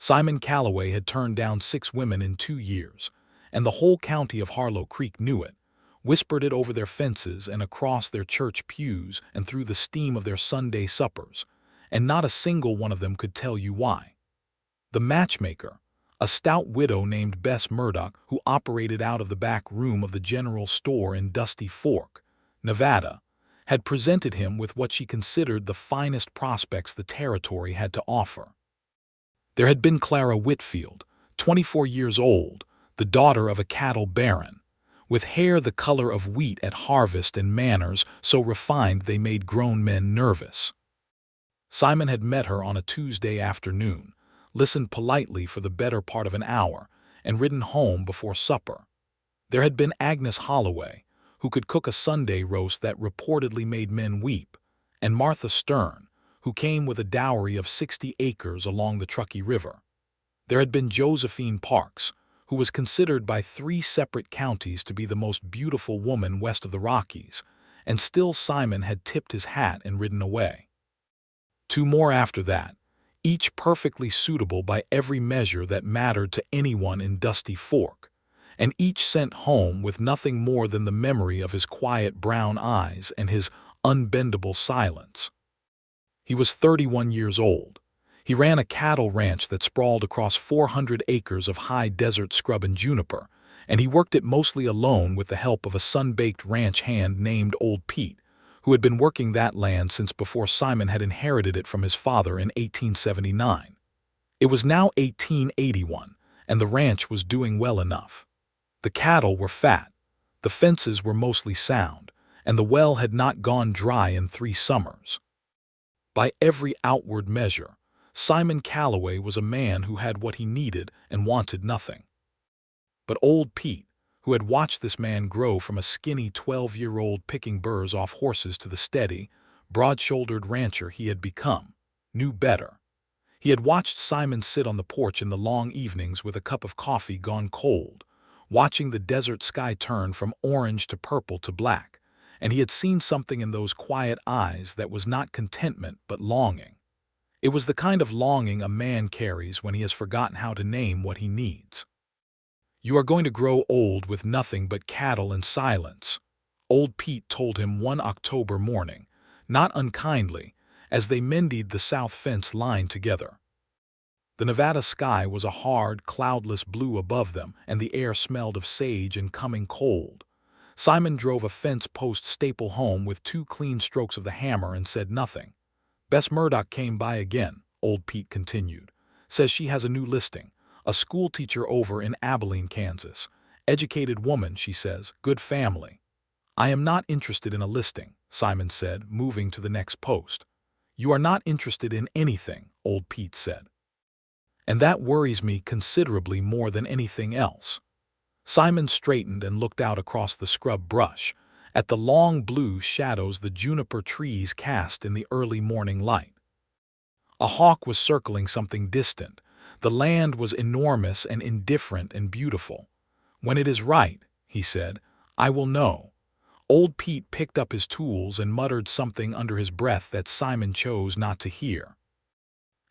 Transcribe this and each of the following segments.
Simon Calloway had turned down 6 women in 2 years, and the whole county of Harlow Creek knew it, whispered it over their fences and across their church pews and through the steam of their Sunday suppers, and not a single one of them could tell you why. The matchmaker, a stout widow named Bess Murdoch who operated out of the back room of the general store in Dusty Fork, Nevada, had presented him with what she considered the finest prospects the territory had to offer. There had been Clara Whitfield, 24 years old, the daughter of a cattle baron, with hair the color of wheat at harvest and manners so refined they made grown men nervous. Simon had met her on a Tuesday afternoon, listened politely for the better part of an hour, and ridden home before supper. There had been Agnes Holloway, who could cook a Sunday roast that reportedly made men weep, and Martha Stern, who came with a dowry of 60 acres along the Truckee River. There had been Josephine Parks, who was considered by 3 separate counties to be the most beautiful woman west of the Rockies, and still Simon had tipped his hat and ridden away. 2 more after that, each perfectly suitable by every measure that mattered to anyone in Dusty Fork, and each sent home with nothing more than the memory of his quiet brown eyes and his unbendable silence. He was 31 years old. He ran a cattle ranch that sprawled across 400 acres of high desert scrub and juniper, and he worked it mostly alone with the help of a sun-baked ranch hand named Old Pete, who had been working that land since before Simon had inherited it from his father in 1879. It was now 1881, and the ranch was doing well enough. The cattle were fat, the fences were mostly sound, and the well had not gone dry in 3 summers. By every outward measure, Simon Calloway was a man who had what he needed and wanted nothing. But Old Pete, who had watched this man grow from a skinny 12-year-old picking burrs off horses to the steady, broad-shouldered rancher he had become, knew better. He had watched Simon sit on the porch in the long evenings with a cup of coffee gone cold, watching the desert sky turn from orange to purple to black, and he had seen something in those quiet eyes that was not contentment but longing. It was the kind of longing a man carries when he has forgotten how to name what he needs. "You are going to grow old with nothing but cattle and silence," Old Pete told him one October morning, not unkindly, as they mended the south fence line together. The Nevada sky was a hard, cloudless blue above them, and the air smelled of sage and coming cold. Simon drove a fence-post staple home with 2 clean strokes of the hammer and said nothing. "Bess Murdoch came by again," Old Pete continued. "Says she has a new listing. A schoolteacher over in Abilene, Kansas. Educated woman, she says, good family." "I am not interested in a listing," Simon said, moving to the next post. "You are not interested in anything," Old Pete said. "And that worries me considerably more than anything else." Simon straightened and looked out across the scrub brush, at the long blue shadows the juniper trees cast in the early morning light. A hawk was circling something distant. The land was enormous and indifferent and beautiful. "When it is right," he said, "I will know." Old Pete picked up his tools and muttered something under his breath that Simon chose not to hear.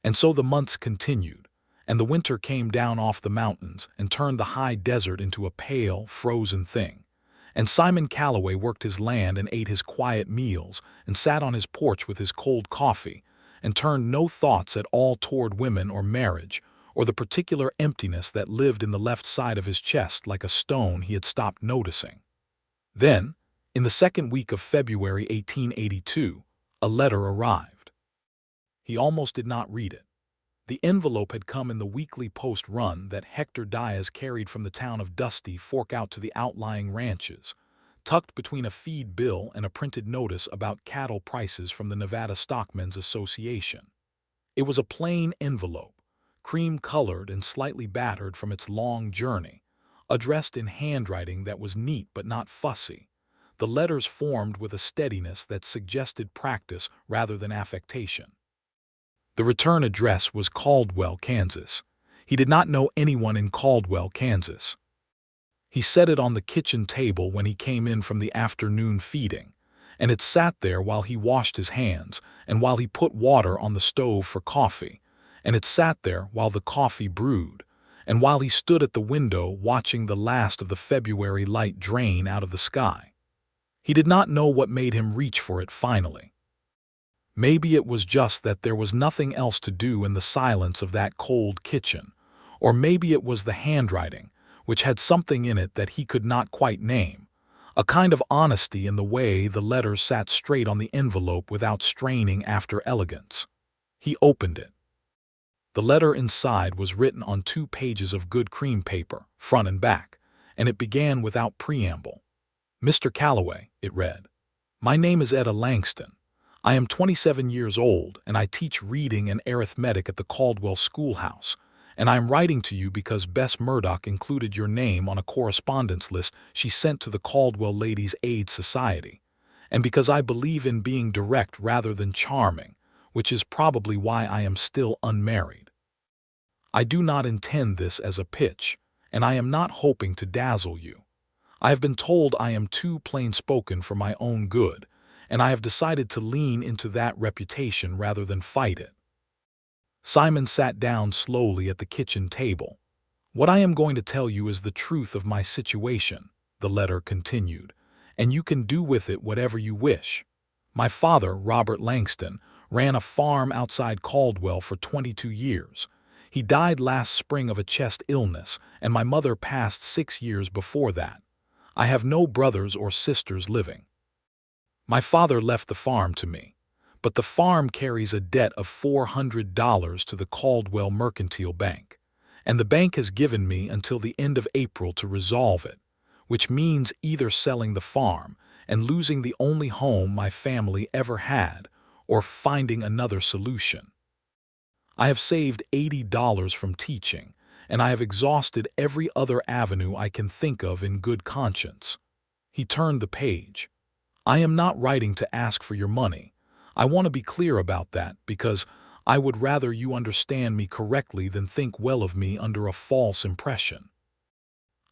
And so the months continued, and the winter came down off the mountains and turned the high desert into a pale, frozen thing. And Simon Calloway worked his land and ate his quiet meals and sat on his porch with his cold coffee and turned no thoughts at all toward women or marriage, or the particular emptiness that lived in the left side of his chest like a stone he had stopped noticing. Then, in the second week of February 1882, a letter arrived. He almost did not read it. The envelope had come in the weekly post run that Hector Diaz carried from the town of Dusty Fork out to the outlying ranches, tucked between a feed bill and a printed notice about cattle prices from the Nevada Stockmen's Association. It was a plain envelope, cream-colored and slightly battered from its long journey, addressed in handwriting that was neat but not fussy, the letters formed with a steadiness that suggested practice rather than affectation. The return address was Caldwell, Kansas. He did not know anyone in Caldwell, Kansas. He set it on the kitchen table when he came in from the afternoon feeding, and it sat there while he washed his hands and while he put water on the stove for coffee, and it sat there while the coffee brewed, and while he stood at the window watching the last of the February light drain out of the sky. He did not know what made him reach for it finally. Maybe it was just that there was nothing else to do in the silence of that cold kitchen, or maybe it was the handwriting, which had something in it that he could not quite name, a kind of honesty in the way the letters sat straight on the envelope without straining after elegance. He opened it. The letter inside was written on 2 pages of good cream paper, front and back, and it began without preamble. "Mr. Calloway," it read. "My name is Etta Langston. I am 27 years old, and I teach reading and arithmetic at the Caldwell schoolhouse, and I am writing to you because Bess Murdoch included your name on a correspondence list she sent to the Caldwell Ladies' Aid Society, and because I believe in being direct rather than charming, which is probably why I am still unmarried. I do not intend this as a pitch, and I am not hoping to dazzle you. I have been told I am too plain-spoken for my own good, and I have decided to lean into that reputation rather than fight it." Simon sat down slowly at the kitchen table. "What I am going to tell you is the truth of my situation," the letter continued, "and you can do with it whatever you wish. My father, Robert Langston, ran a farm outside Caldwell for 22 years. He died last spring of a chest illness, and my mother passed 6 years before that. I have no brothers or sisters living. My father left the farm to me, but the farm carries a debt of $400 to the Caldwell Mercantile Bank, and the bank has given me until the end of April to resolve it, which means either selling the farm and losing the only home my family ever had, or finding another solution. I have saved $80 from teaching, and I have exhausted every other avenue I can think of in good conscience." He turned the page. "I am not writing to ask for your money. I want to be clear about that because I would rather you understand me correctly than think well of me under a false impression.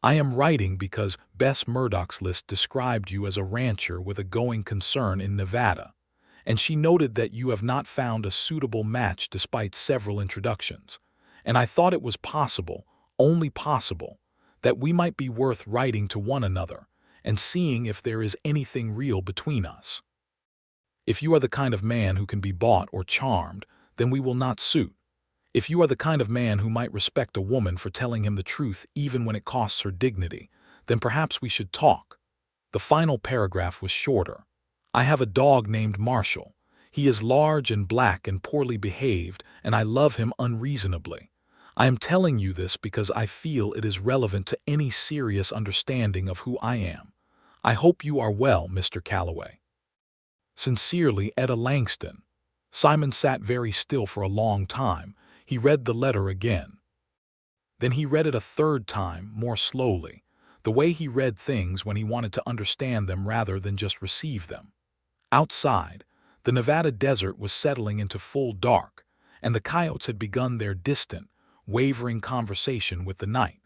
I am writing because Bess Murdoch's list described you as a rancher with a going concern in Nevada, and she noted that you have not found a suitable match despite several introductions, and I thought it was possible, only possible, that we might be worth writing to one another and seeing if there is anything real between us. If you are the kind of man who can be bought or charmed, then we will not suit. If you are the kind of man who might respect a woman for telling him the truth even when it costs her dignity, then perhaps we should talk." The final paragraph was shorter. "I have a dog named Marshall. He is large and black and poorly behaved, and I love him unreasonably. I am telling you this because I feel it is relevant to any serious understanding of who I am. I hope you are well, Mr. Calloway. Sincerely, Etta Langston." Simon sat very still for a long time. He read the letter again. Then he read it a third time, more slowly, the way he read things when he wanted to understand them rather than just receive them. Outside, the Nevada desert was settling into full dark, and the coyotes had begun their distant, wavering conversation with the night.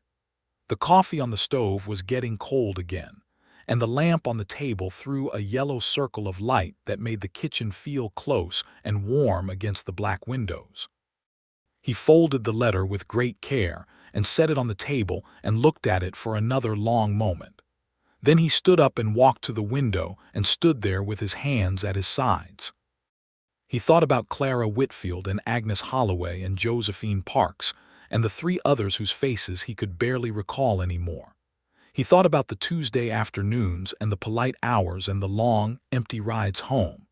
The coffee on the stove was getting cold again, and the lamp on the table threw a yellow circle of light that made the kitchen feel close and warm against the black windows. He folded the letter with great care and set it on the table and looked at it for another long moment. Then he stood up and walked to the window and stood there with his hands at his sides. He thought about Clara Whitfield and Agnes Holloway and Josephine Parks and the 3 others whose faces he could barely recall anymore. He thought about the Tuesday afternoons and the polite hours and the long, empty rides home.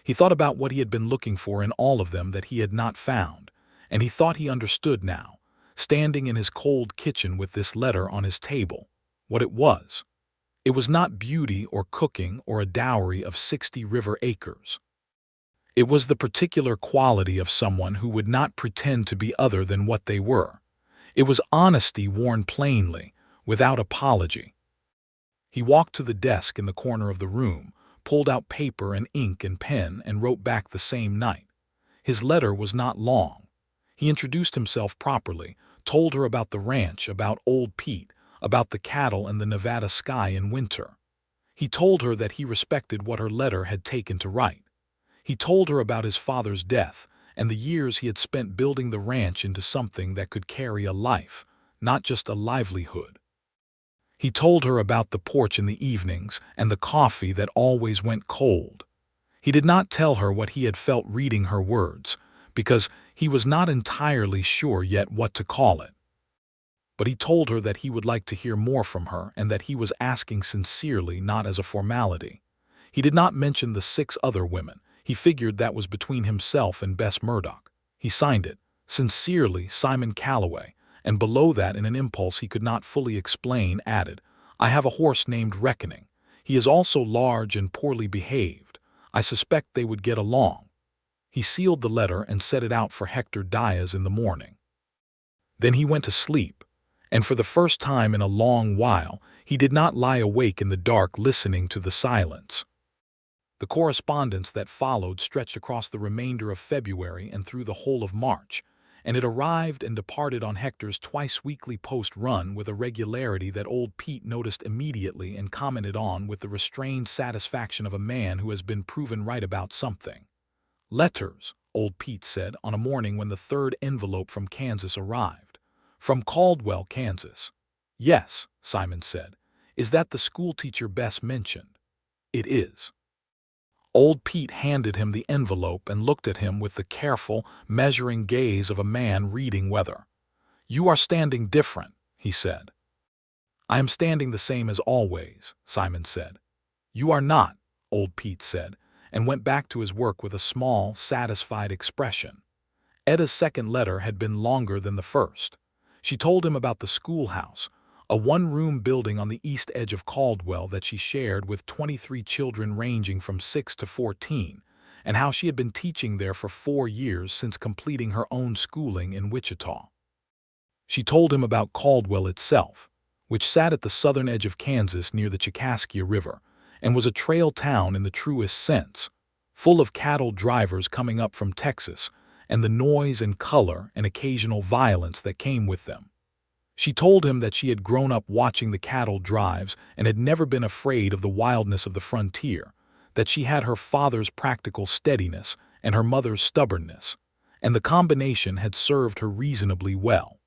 He thought about what he had been looking for in all of them that he had not found, and he thought he understood now, standing in his cold kitchen with this letter on his table, what it was. It was not beauty or cooking or a dowry of 60 river acres. It was the particular quality of someone who would not pretend to be other than what they were. It was honesty worn plainly, without apology. He walked to the desk in the corner of the room, pulled out paper and ink and pen, and wrote back the same night. His letter was not long. He introduced himself properly, told her about the ranch, about old Pete, about the cattle and the Nevada sky in winter. He told her that he respected what her letter had taken to write. He told her about his father's death and the years he had spent building the ranch into something that could carry a life, not just a livelihood. He told her about the porch in the evenings and the coffee that always went cold. He did not tell her what he had felt reading her words, because he was not entirely sure yet what to call it. But he told her that he would like to hear more from her and that he was asking sincerely, not as a formality. He did not mention the 6 other women. He figured that was between himself and Bess Murdoch. He signed it, "Sincerely, Simon Calloway," and below that, in an impulse he could not fully explain, added, "I have a horse named Reckoning. He is also large and poorly behaved. I suspect they would get along." He sealed the letter and set it out for Hector Diaz in the morning. Then he went to sleep, and for the first time in a long while he did not lie awake in the dark listening to the silence. The correspondence that followed stretched across the remainder of February and through the whole of March, and it arrived and departed on Hector's twice-weekly post-run with a regularity that old Pete noticed immediately and commented on with the restrained satisfaction of a man who has been proven right about something. "Letters," old Pete said on a morning when the 3rd envelope from Kansas arrived. "From Caldwell, Kansas." "Yes," Simon said. "Is that the schoolteacher Bess mentioned?" "It is." Old Pete handed him the envelope and looked at him with the careful, measuring gaze of a man reading weather. "You are standing different," he said. "I am standing the same as always," Simon said. "You are not," old Pete said, and went back to his work with a small, satisfied expression. Etta's 2nd letter had been longer than the first. She told him about the schoolhouse, a one-room building on the east edge of Caldwell that she shared with 23 children ranging from 6 to 14, and how she had been teaching there for 4 years since completing her own schooling in Wichita. She told him about Caldwell itself, which sat at the southern edge of Kansas near the Kaskaskia River, and was a trail town in the truest sense, full of cattle drivers coming up from Texas, and the noise and color and occasional violence that came with them. She told him that she had grown up watching the cattle drives and had never been afraid of the wildness of the frontier, that she had her father's practical steadiness and her mother's stubbornness, and the combination had served her reasonably well.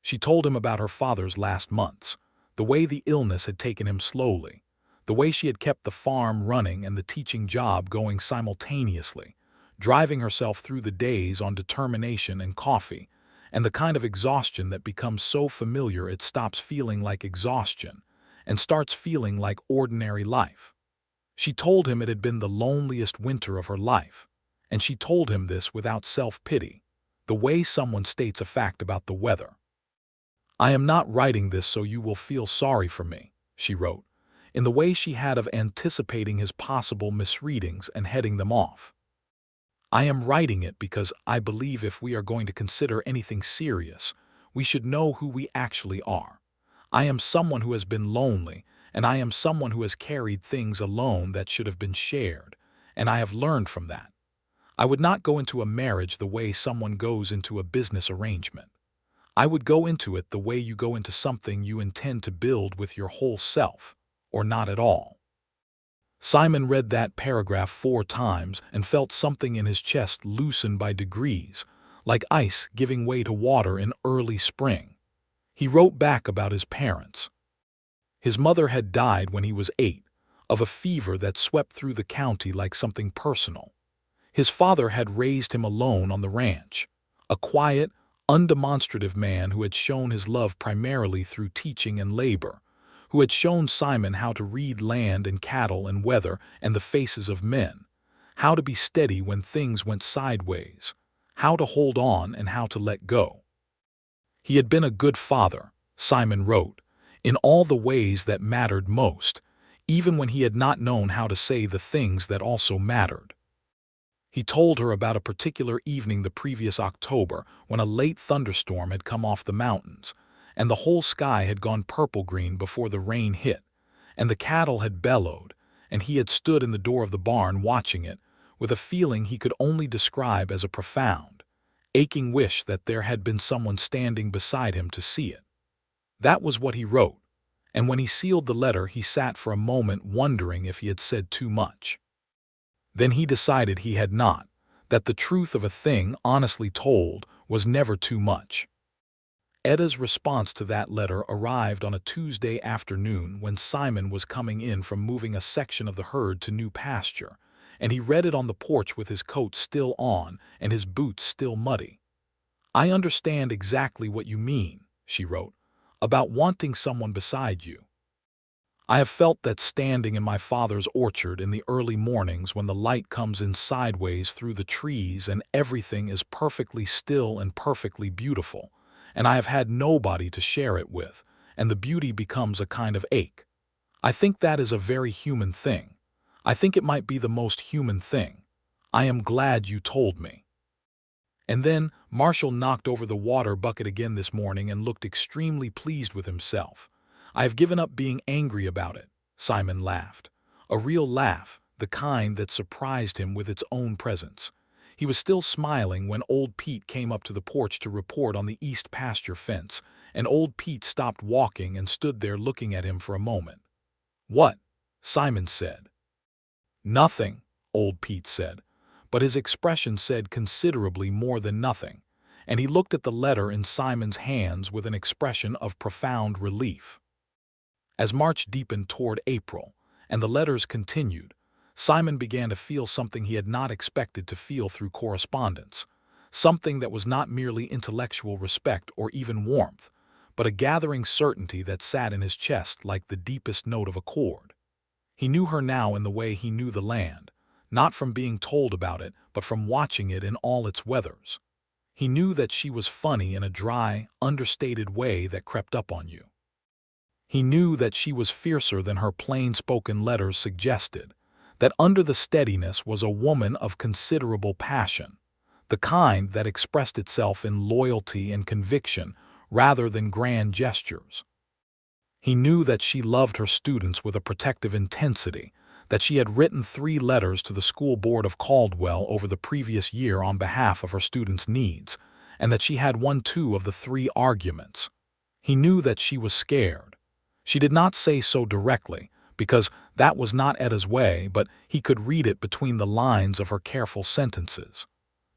She told him about her father's last months, the way the illness had taken him slowly, the way she had kept the farm running and the teaching job going simultaneously, driving herself through the days on determination and coffee, and the kind of exhaustion that becomes so familiar it stops feeling like exhaustion and starts feeling like ordinary life. She told him it had been the loneliest winter of her life, and she told him this without self-pity, the way someone states a fact about the weather. "I am not writing this so you will feel sorry for me," she wrote, in the way she had of anticipating his possible misreadings and heading them off. "I am writing it because I believe if we are going to consider anything serious, we should know who we actually are. I am someone who has been lonely, and I am someone who has carried things alone that should have been shared, and I have learned from that. I would not go into a marriage the way someone goes into a business arrangement. I would go into it the way you go into something you intend to build with your whole self, or not at all." Simon read that paragraph 4 times and felt something in his chest loosen by degrees, like ice giving way to water in early spring. He wrote back about his parents. His mother had died when he was 8, of a fever that swept through the county like something personal. His father had raised him alone on the ranch, a quiet, undemonstrative man who had shown his love primarily through teaching and labor, who had shown Simon how to read land and cattle and weather and the faces of men, how to be steady when things went sideways, how to hold on and how to let go. He had been a good father, Simon wrote, in all the ways that mattered most, even when he had not known how to say the things that also mattered. He told her about a particular evening the previous October when a late thunderstorm had come off the mountains, and the whole sky had gone purple-green before the rain hit, and the cattle had bellowed, and he had stood in the door of the barn watching it, with a feeling he could only describe as a profound, aching wish that there had been someone standing beside him to see it. That was what he wrote, and when he sealed the letter he sat for a moment wondering if he had said too much. Then he decided he had not, that the truth of a thing, honestly told, was never too much. Etta's response to that letter arrived on a Tuesday afternoon when Simon was coming in from moving a section of the herd to new pasture, and he read it on the porch with his coat still on and his boots still muddy. "I understand exactly what you mean," she wrote, "about wanting someone beside you. I have felt that standing in my father's orchard in the early mornings when the light comes in sideways through the trees and everything is perfectly still and perfectly beautiful, and I have had nobody to share it with, and the beauty becomes a kind of ache. I think that is a very human thing. I think it might be the most human thing. I am glad you told me." And then Marshall knocked over the water bucket again this morning and looked extremely pleased with himself. "I have given up being angry about it," Simon laughed. A real laugh, the kind that surprised him with its own presence. He was still smiling when old Pete came up to the porch to report on the east pasture fence, and old Pete stopped walking and stood there looking at him for a moment. "What?" Simon said. "Nothing," old Pete said, but his expression said considerably more than nothing, and he looked at the letter in Simon's hands with an expression of profound relief. As March deepened toward April, and the letters continued, Simon began to feel something he had not expected to feel through correspondence, something that was not merely intellectual respect or even warmth, but a gathering certainty that sat in his chest like the deepest note of a chord. He knew her now in the way he knew the land, not from being told about it, but from watching it in all its weathers. He knew that she was funny in a dry, understated way that crept up on you. He knew that she was fiercer than her plain-spoken letters suggested, that under the steadiness was a woman of considerable passion, the kind that expressed itself in loyalty and conviction rather than grand gestures. He knew that she loved her students with a protective intensity, that she had written 3 letters to the school board of Caldwell over the previous year on behalf of her students' needs, and that she had won 2 of the 3 arguments. He knew that she was scared. She did not say so directly, because that was not Etta's way, but he could read it between the lines of her careful sentences.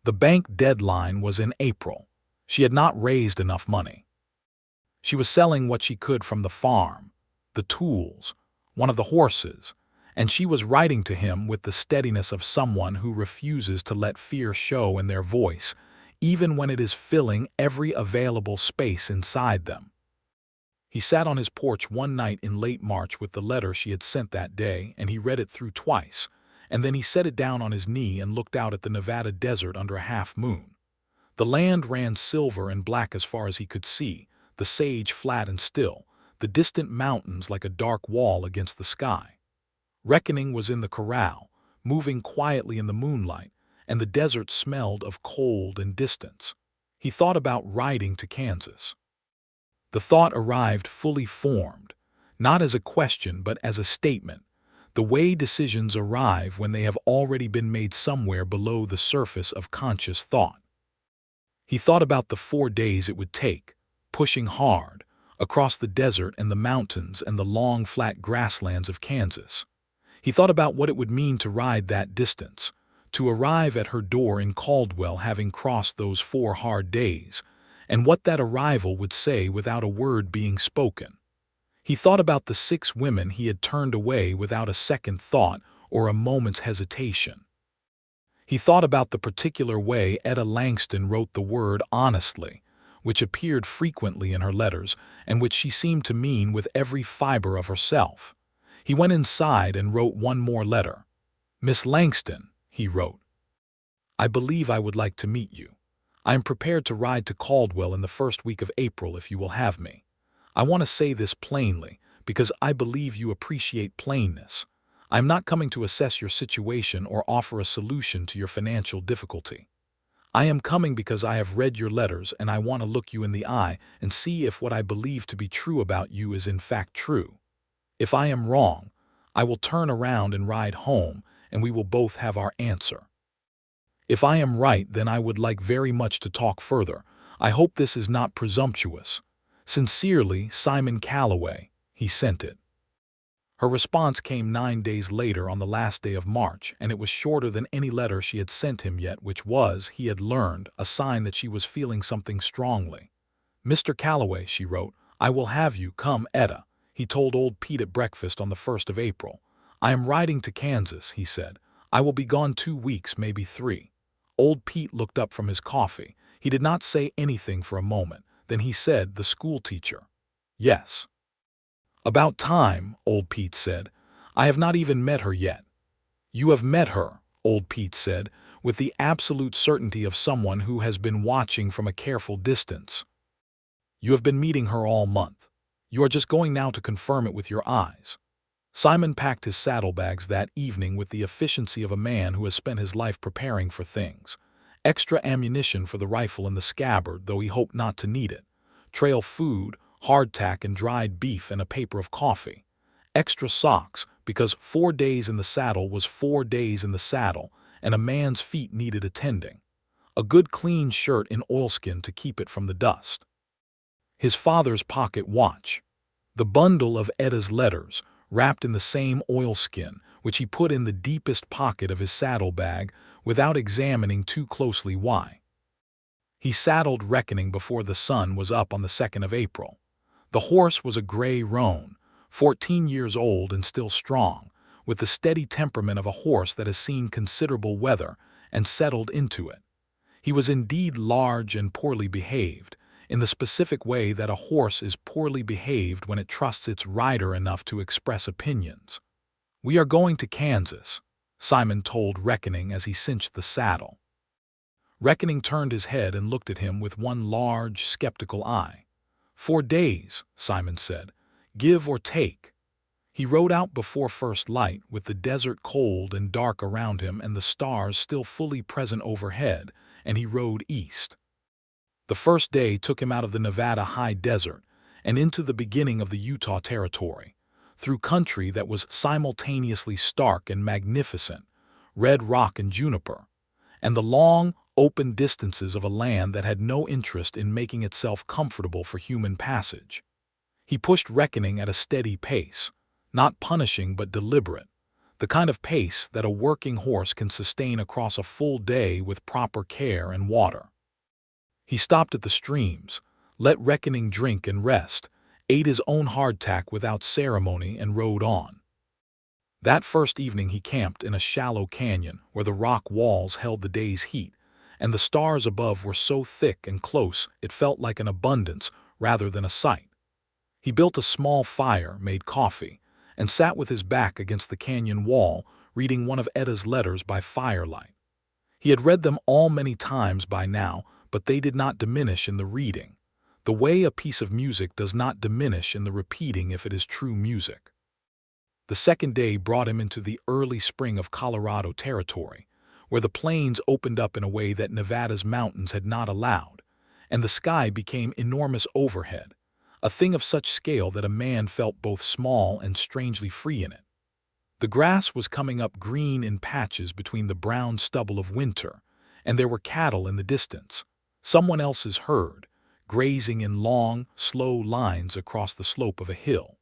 The bank deadline was in April. She had not raised enough money. She was selling what she could from the farm, the tools, one of the horses, and she was writing to him with the steadiness of someone who refuses to let fear show in their voice, even when it is filling every available space inside them. He sat on his porch one night in late March with the letter she had sent that day, and he read it through twice, and then he set it down on his knee and looked out at the Nevada desert under a half-moon. The land ran silver and black as far as he could see, the sage flat and still, the distant mountains like a dark wall against the sky. Reckoning was in the corral, moving quietly in the moonlight, and the desert smelled of cold and distance. He thought about riding to Kansas. The thought arrived fully formed, not as a question but as a statement, the way decisions arrive when they have already been made somewhere below the surface of conscious thought. He thought about the 4 days it would take, pushing hard, across the desert and the mountains and the long flat grasslands of Kansas. He thought about what it would mean to ride that distance, to arrive at her door in Caldwell having crossed those 4 hard days, and what that arrival would say without a word being spoken. He thought about the 6 women he had turned away without a second thought or a moment's hesitation. He thought about the particular way Etta Langston wrote the word honestly, which appeared frequently in her letters and which she seemed to mean with every fiber of herself. He went inside and wrote one more letter. "Miss Langston," he wrote, "I believe I would like to meet you. I am prepared to ride to Caldwell in the first week of April if you will have me. I want to say this plainly, because I believe you appreciate plainness. I am not coming to assess your situation or offer a solution to your financial difficulty. I am coming because I have read your letters and I want to look you in the eye and see if what I believe to be true about you is in fact true. If I am wrong, I will turn around and ride home, and we will both have our answer. If I am right, then I would like very much to talk further. I hope this is not presumptuous. Sincerely, Simon Calloway." He sent it. Her response came 9 days later on the last day of March, and it was shorter than any letter she had sent him yet, which was, he had learned, a sign that she was feeling something strongly. "Mr. Calloway," she wrote, "I will have you come, Etta," he told old Pete at breakfast on the 1st of April. "I am riding to Kansas," he said. "I will be gone 2 weeks, maybe 3. Old Pete looked up from his coffee. He did not say anything for a moment. Then he said, "The schoolteacher." "Yes." "About time," old Pete said. "I have not even met her yet." "You have met her," old Pete said, with the absolute certainty of someone who has been watching from a careful distance. "You have been meeting her all month. You are just going now to confirm it with your eyes." Simon packed his saddlebags that evening with the efficiency of a man who has spent his life preparing for things. Extra ammunition for the rifle in the scabbard, though he hoped not to need it. Trail food, hardtack and dried beef and a paper of coffee. Extra socks, because 4 days in the saddle was 4 days in the saddle, and a man's feet needed attending. A good clean shirt in oilskin to keep it from the dust. His father's pocket watch. The bundle of Etta's letters, wrapped in the same oilskin, which he put in the deepest pocket of his saddlebag without examining too closely why. He saddled Reckoning before the sun was up on the 2nd of April. The horse was a gray roan, 14 years old and still strong, with the steady temperament of a horse that has seen considerable weather and settled into it. He was indeed large and poorly behaved, in the specific way that a horse is poorly behaved when it trusts its rider enough to express opinions. "We are going to Kansas," Simon told Reckoning as he cinched the saddle. Reckoning turned his head and looked at him with one large, skeptical eye. 4 days, Simon said. "Give or take." He rode out before first light, with the desert cold and dark around him and the stars still fully present overhead, and he rode east. The first day took him out of the Nevada high desert and into the beginning of the Utah territory, through country that was simultaneously stark and magnificent, red rock and juniper, and the long, open distances of a land that had no interest in making itself comfortable for human passage. He pushed Reckoning at a steady pace, not punishing but deliberate, the kind of pace that a working horse can sustain across a full day with proper care and water. He stopped at the streams, let Reckoning drink and rest, ate his own hardtack without ceremony, and rode on. That first evening he camped in a shallow canyon where the rock walls held the day's heat, and the stars above were so thick and close it felt like an abundance rather than a sight. He built a small fire, made coffee, and sat with his back against the canyon wall, reading one of Etta's letters by firelight. He had read them all many times by now, but they did not diminish in the reading, the way a piece of music does not diminish in the repeating if it is true music. The second day brought him into the early spring of Colorado territory, where the plains opened up in a way that Nevada's mountains had not allowed, and the sky became enormous overhead, a thing of such scale that a man felt both small and strangely free in it. The grass was coming up green in patches between the brown stubble of winter, and there were cattle in the distance, someone else's herd, grazing in long, slow lines across the slope of a hill.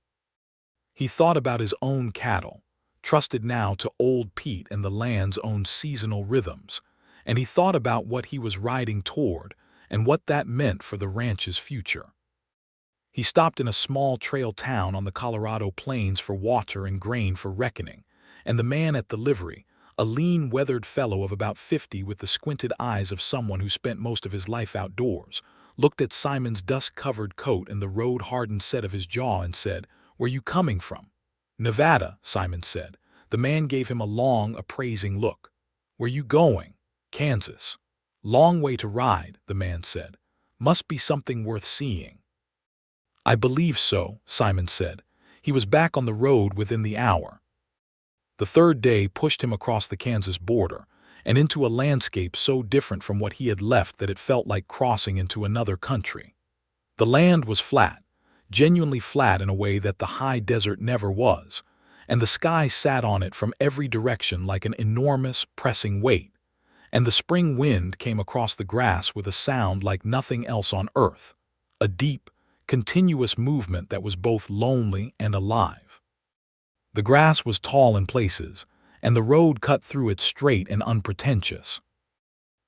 He thought about his own cattle, trusted now to old Pete and the land's own seasonal rhythms, and he thought about what he was riding toward and what that meant for the ranch's future. He stopped in a small trail town on the Colorado plains for water and grain for Reckoning, and the man at the livery, a lean, weathered fellow of about 50 with the squinted eyes of someone who spent most of his life outdoors, looked at Simon's dust-covered coat and the road-hardened set of his jaw and said, "Where you coming from?" "Nevada," Simon said. The man gave him a long, appraising look. "Where you going?" "Kansas." "Long way to ride," the man said. "Must be something worth seeing." "I believe so," Simon said. He was back on the road within the hour. The third day pushed him across the Kansas border and into a landscape so different from what he had left that it felt like crossing into another country. The land was flat, genuinely flat in a way that the high desert never was, and the sky sat on it from every direction like an enormous, pressing weight, and the spring wind came across the grass with a sound like nothing else on earth, a deep, continuous movement that was both lonely and alive. The grass was tall in places, and the road cut through it straight and unpretentious.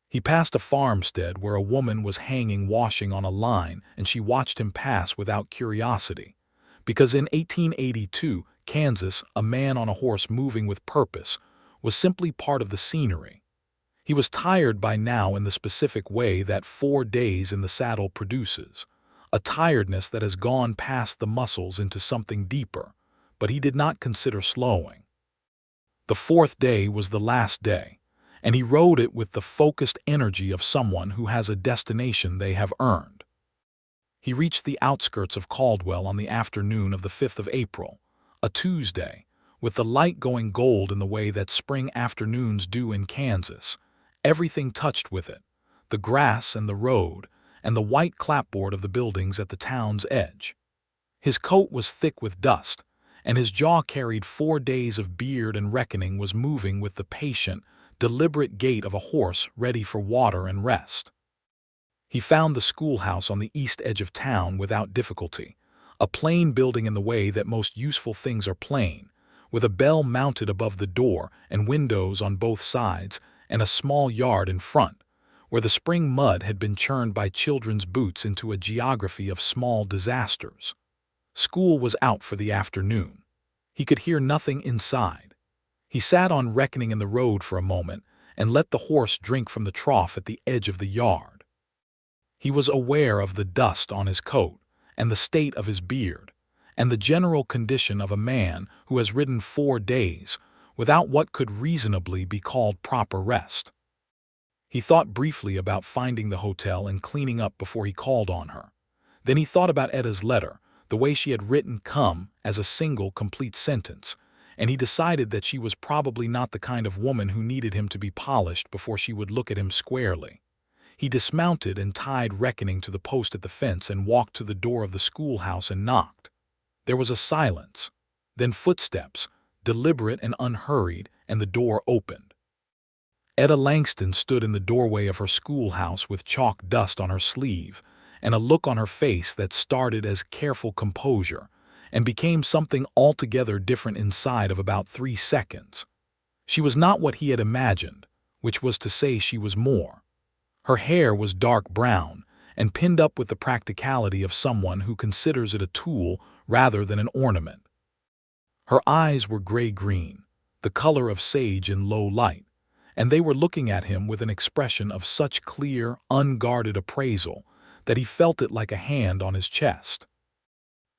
He passed a farmstead where a woman was hanging washing on a line, and she watched him pass without curiosity, because in 1882, Kansas, a man on a horse moving with purpose was simply part of the scenery. He was tired by now in the specific way that 4 days in the saddle produces, a tiredness that has gone past the muscles into something deeper, but he did not consider slowing. The 4th day was the last day, and he rode it with the focused energy of someone who has a destination they have earned. He reached the outskirts of Caldwell on the afternoon of the 5th of April, a Tuesday, with the light going gold in the way that spring afternoons do in Kansas. Everything touched with it, the grass and the road, and the white clapboard of the buildings at the town's edge. His coat was thick with dust, and his jaw carried 4 days of beard and reckoning was moving with the patient, deliberate gait of a horse ready for water and rest. He found the schoolhouse on the east edge of town without difficulty, a plain building in the way that most useful things are plain, with a bell mounted above the door and windows on both sides and a small yard in front, where the spring mud had been churned by children's boots into a geography of small disasters. School was out for the afternoon. He could hear nothing inside. He sat on reckoning in the road for a moment and let the horse drink from the trough at the edge of the yard. He was aware of the dust on his coat and the state of his beard and the general condition of a man who has ridden 4 days without what could reasonably be called proper rest. He thought briefly about finding the hotel and cleaning up before he called on her. Then he thought about Etta's letter, the way she had written "come" as a single, complete sentence, and he decided that she was probably not the kind of woman who needed him to be polished before she would look at him squarely. He dismounted and tied reckoning to the post at the fence and walked to the door of the schoolhouse and knocked. There was a silence, then footsteps, deliberate and unhurried, and the door opened. Etta Langston stood in the doorway of her schoolhouse with chalk dust on her sleeve and a look on her face that started as careful composure and became something altogether different inside of about 3 seconds. She was not what he had imagined, which was to say she was more. Her hair was dark brown and pinned up with the practicality of someone who considers it a tool rather than an ornament. Her eyes were gray-green, the color of sage in low light, and they were looking at him with an expression of such clear, unguarded appraisal that he felt it like a hand on his chest.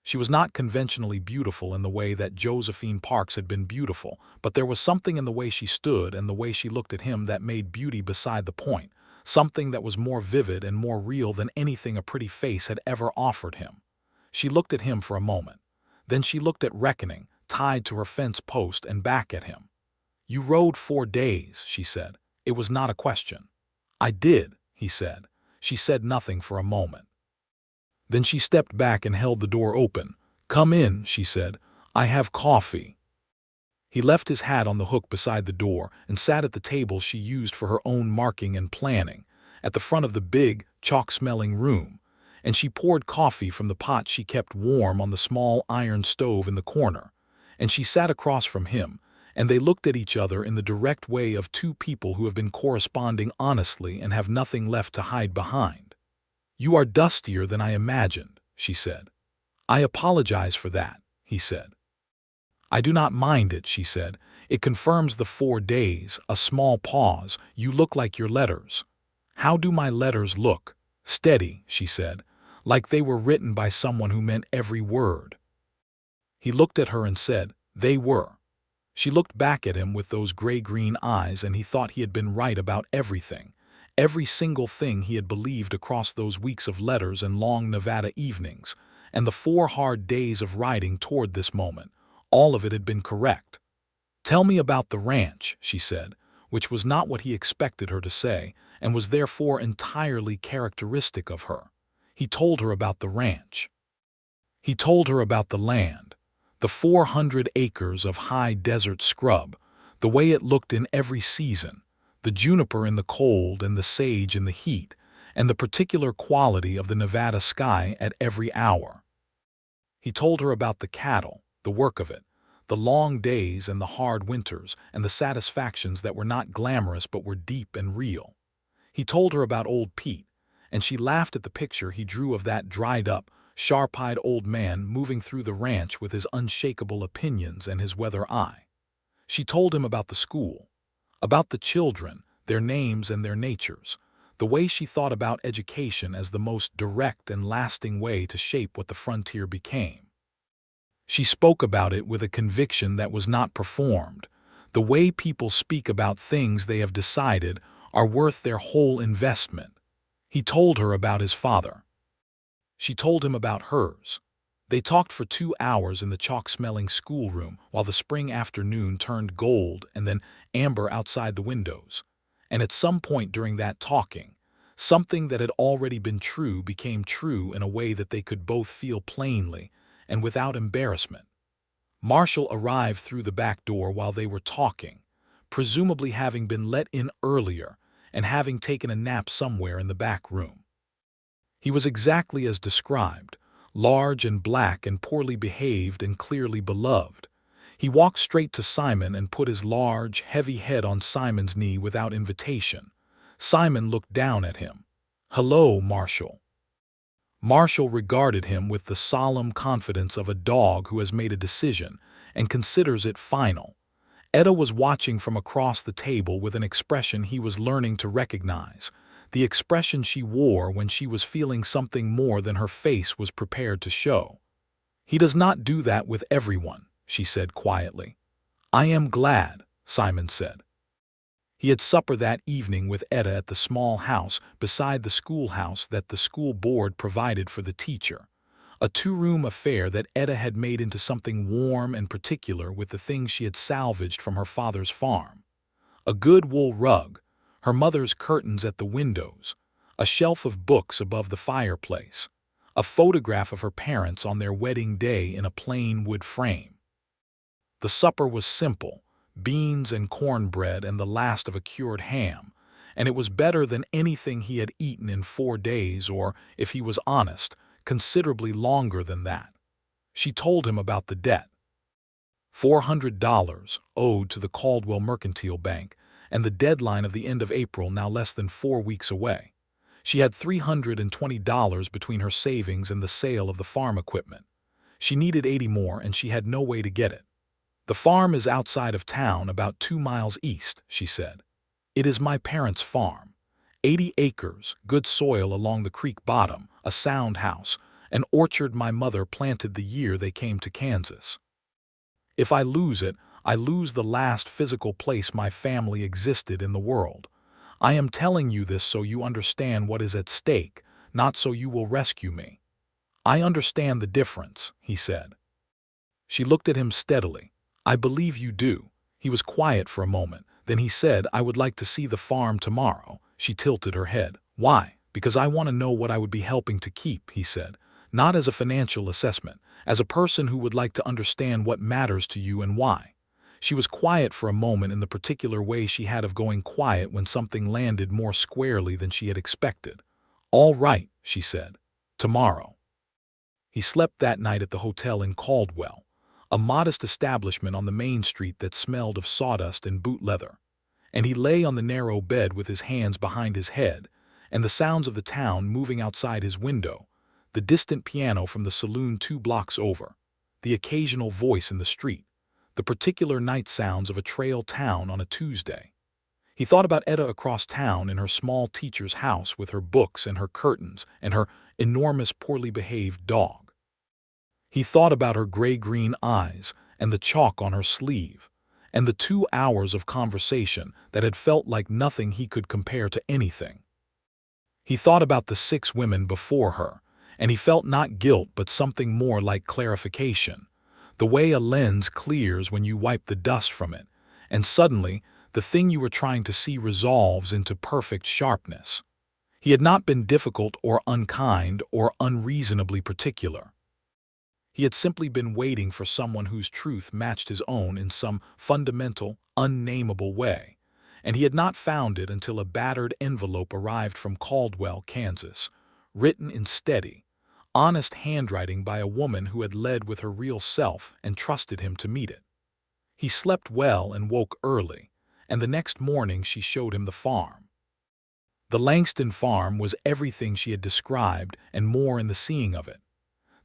She was not conventionally beautiful in the way that Josephine Parks had been beautiful, but there was something in the way she stood and the way she looked at him that made beauty beside the point, something that was more vivid and more real than anything a pretty face had ever offered him. She looked at him for a moment. Then she looked at reckoning, tied to her fence post, and back at him. "You rode 4 days," she said. It was not a question. "I did," he said. She said nothing for a moment. Then she stepped back and held the door open. "Come in," she said. "I have coffee." He left his hat on the hook beside the door and sat at the table she used for her own marking and planning, at the front of the big, chalk-smelling room, and she poured coffee from the pot she kept warm on the small iron stove in the corner, and she sat across from him, and they looked at each other in the direct way of 2 people who have been corresponding honestly and have nothing left to hide behind. "You are dustier than I imagined," she said. "I apologize for that," he said. "I do not mind it," she said. "It confirms the 4 days." A small pause. "You look like your letters." "How do my letters look?" "Steady," she said, "like they were written by someone who meant every word." He looked at her and said, "They were." She looked back at him with those gray-green eyes, and he thought he had been right about everything, every single thing he had believed across those weeks of letters and long Nevada evenings, and the 4 hard days of riding toward this moment. All of it had been correct. "Tell me about the ranch," she said, which was not what he expected her to say, and was therefore entirely characteristic of her. He told her about the ranch. He told her about the land, the 400 acres of high desert scrub, the way it looked in every season, the juniper in the cold and the sage in the heat, and the particular quality of the Nevada sky at every hour. He told her about the cattle, the work of it, the long days and the hard winters and the satisfactions that were not glamorous but were deep and real. He told her about old Pete, and she laughed at the picture he drew of that dried-up, sharp-eyed old man moving through the ranch with his unshakable opinions and his weather eye. She told him about the school, about the children, their names and their natures, the way she thought about education as the most direct and lasting way to shape what the frontier became. She spoke about it with a conviction that was not performed. The way people speak about things they have decided are worth their whole investment. He told her about his father. She told him about hers. They talked for 2 hours in the chalk-smelling schoolroom while the spring afternoon turned gold and then amber outside the windows. And at some point during that talking, something that had already been true became true in a way that they could both feel plainly and without embarrassment. Marshall arrived through the back door while they were talking, presumably having been let in earlier and having taken a nap somewhere in the back room. He was exactly as described, large and black and poorly behaved and clearly beloved. He walked straight to Simon and put his large, heavy head on Simon's knee without invitation. Simon looked down at him. "Hello, Marshall." Marshall regarded him with the solemn confidence of a dog who has made a decision and considers it final. Etta was watching from across the table with an expression he was learning to recognize, the expression she wore when she was feeling something more than her face was prepared to show. "He does not do that with everyone," she said quietly. "I am glad," Simon said. He had supper that evening with Etta at the small house beside the schoolhouse that the school board provided for the teacher, a 2-room affair that Etta had made into something warm and particular with the things she had salvaged from her father's farm. A good wool rug, her mother's curtains at the windows, a shelf of books above the fireplace, a photograph of her parents on their wedding day in a plain wood frame. The supper was simple, beans and cornbread and the last of a cured ham, and it was better than anything he had eaten in 4 days or, if he was honest, considerably longer than that. She told him about the debt. $400 owed to the Caldwell Mercantile Bank, and the deadline of the end of April now less than 4 weeks away. She had $320 between her savings and the sale of the farm equipment. She needed 80 more, and she had no way to get it. "The farm is outside of town, about 2 miles east," she said. "It is my parents' farm. 80 acres, good soil along the creek bottom, a sound house, an orchard my mother planted the year they came to Kansas. If I lose it, I lose the last physical place my family existed in the world. I am telling you this so you understand what is at stake, not so you will rescue me." "I understand the difference," he said. She looked at him steadily. "I believe you do." He was quiet for a moment. Then he said, "I would like to see the farm tomorrow." She tilted her head. "Why?" "Because I want to know what I would be helping to keep," he said. "Not as a financial assessment, as a person who would like to understand what matters to you and why." She was quiet for a moment in the particular way she had of going quiet when something landed more squarely than she had expected. "All right," she said. "Tomorrow." He slept that night at the hotel in Caldwell, a modest establishment on the main street that smelled of sawdust and boot leather. And he lay on the narrow bed with his hands behind his head, and the sounds of the town moving outside his window, the distant piano from the saloon 2 blocks over, the occasional voice in the street, the particular night sounds of a trail town on a Tuesday. He thought about Etta across town in her small teacher's house with her books and her curtains and her enormous poorly behaved dog. He thought about her gray-green eyes and the chalk on her sleeve, and the 2 hours of conversation that had felt like nothing he could compare to anything. He thought about the 6 women before her, and he felt not guilt but something more like clarification, the way a lens clears when you wipe the dust from it, and suddenly the thing you were trying to see resolves into perfect sharpness. He had not been difficult or unkind or unreasonably particular. He had simply been waiting for someone whose truth matched his own in some fundamental, unnameable way, and he had not found it until a battered envelope arrived from Caldwell, Kansas, written in steady, honest handwriting by a woman who had led with her real self and trusted him to meet it. He slept well and woke early, and the next morning she showed him the farm. The Langston farm was everything she had described and more in the seeing of it.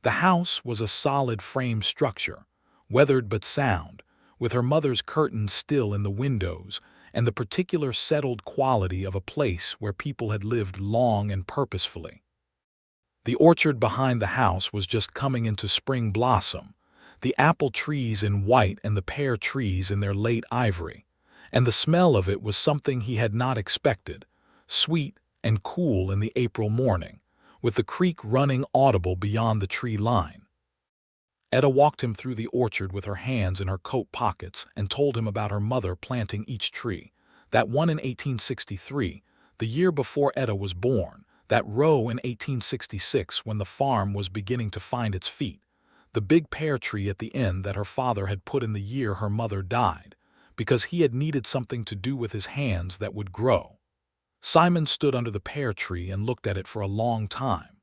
The house was a solid frame structure, weathered but sound, with her mother's curtains still in the windows and the particular settled quality of a place where people had lived long and purposefully. The orchard behind the house was just coming into spring blossom, the apple trees in white and the pear trees in their late ivory, and the smell of it was something he had not expected, sweet and cool in the April morning, with the creek running audible beyond the tree line. Etta walked him through the orchard with her hands in her coat pockets and told him about her mother planting each tree, that one in 1863, the year before Etta was born, that row in 1866 when the farm was beginning to find its feet, the big pear tree at the end that her father had put in the year her mother died, because he had needed something to do with his hands that would grow. Simon stood under the pear tree and looked at it for a long time.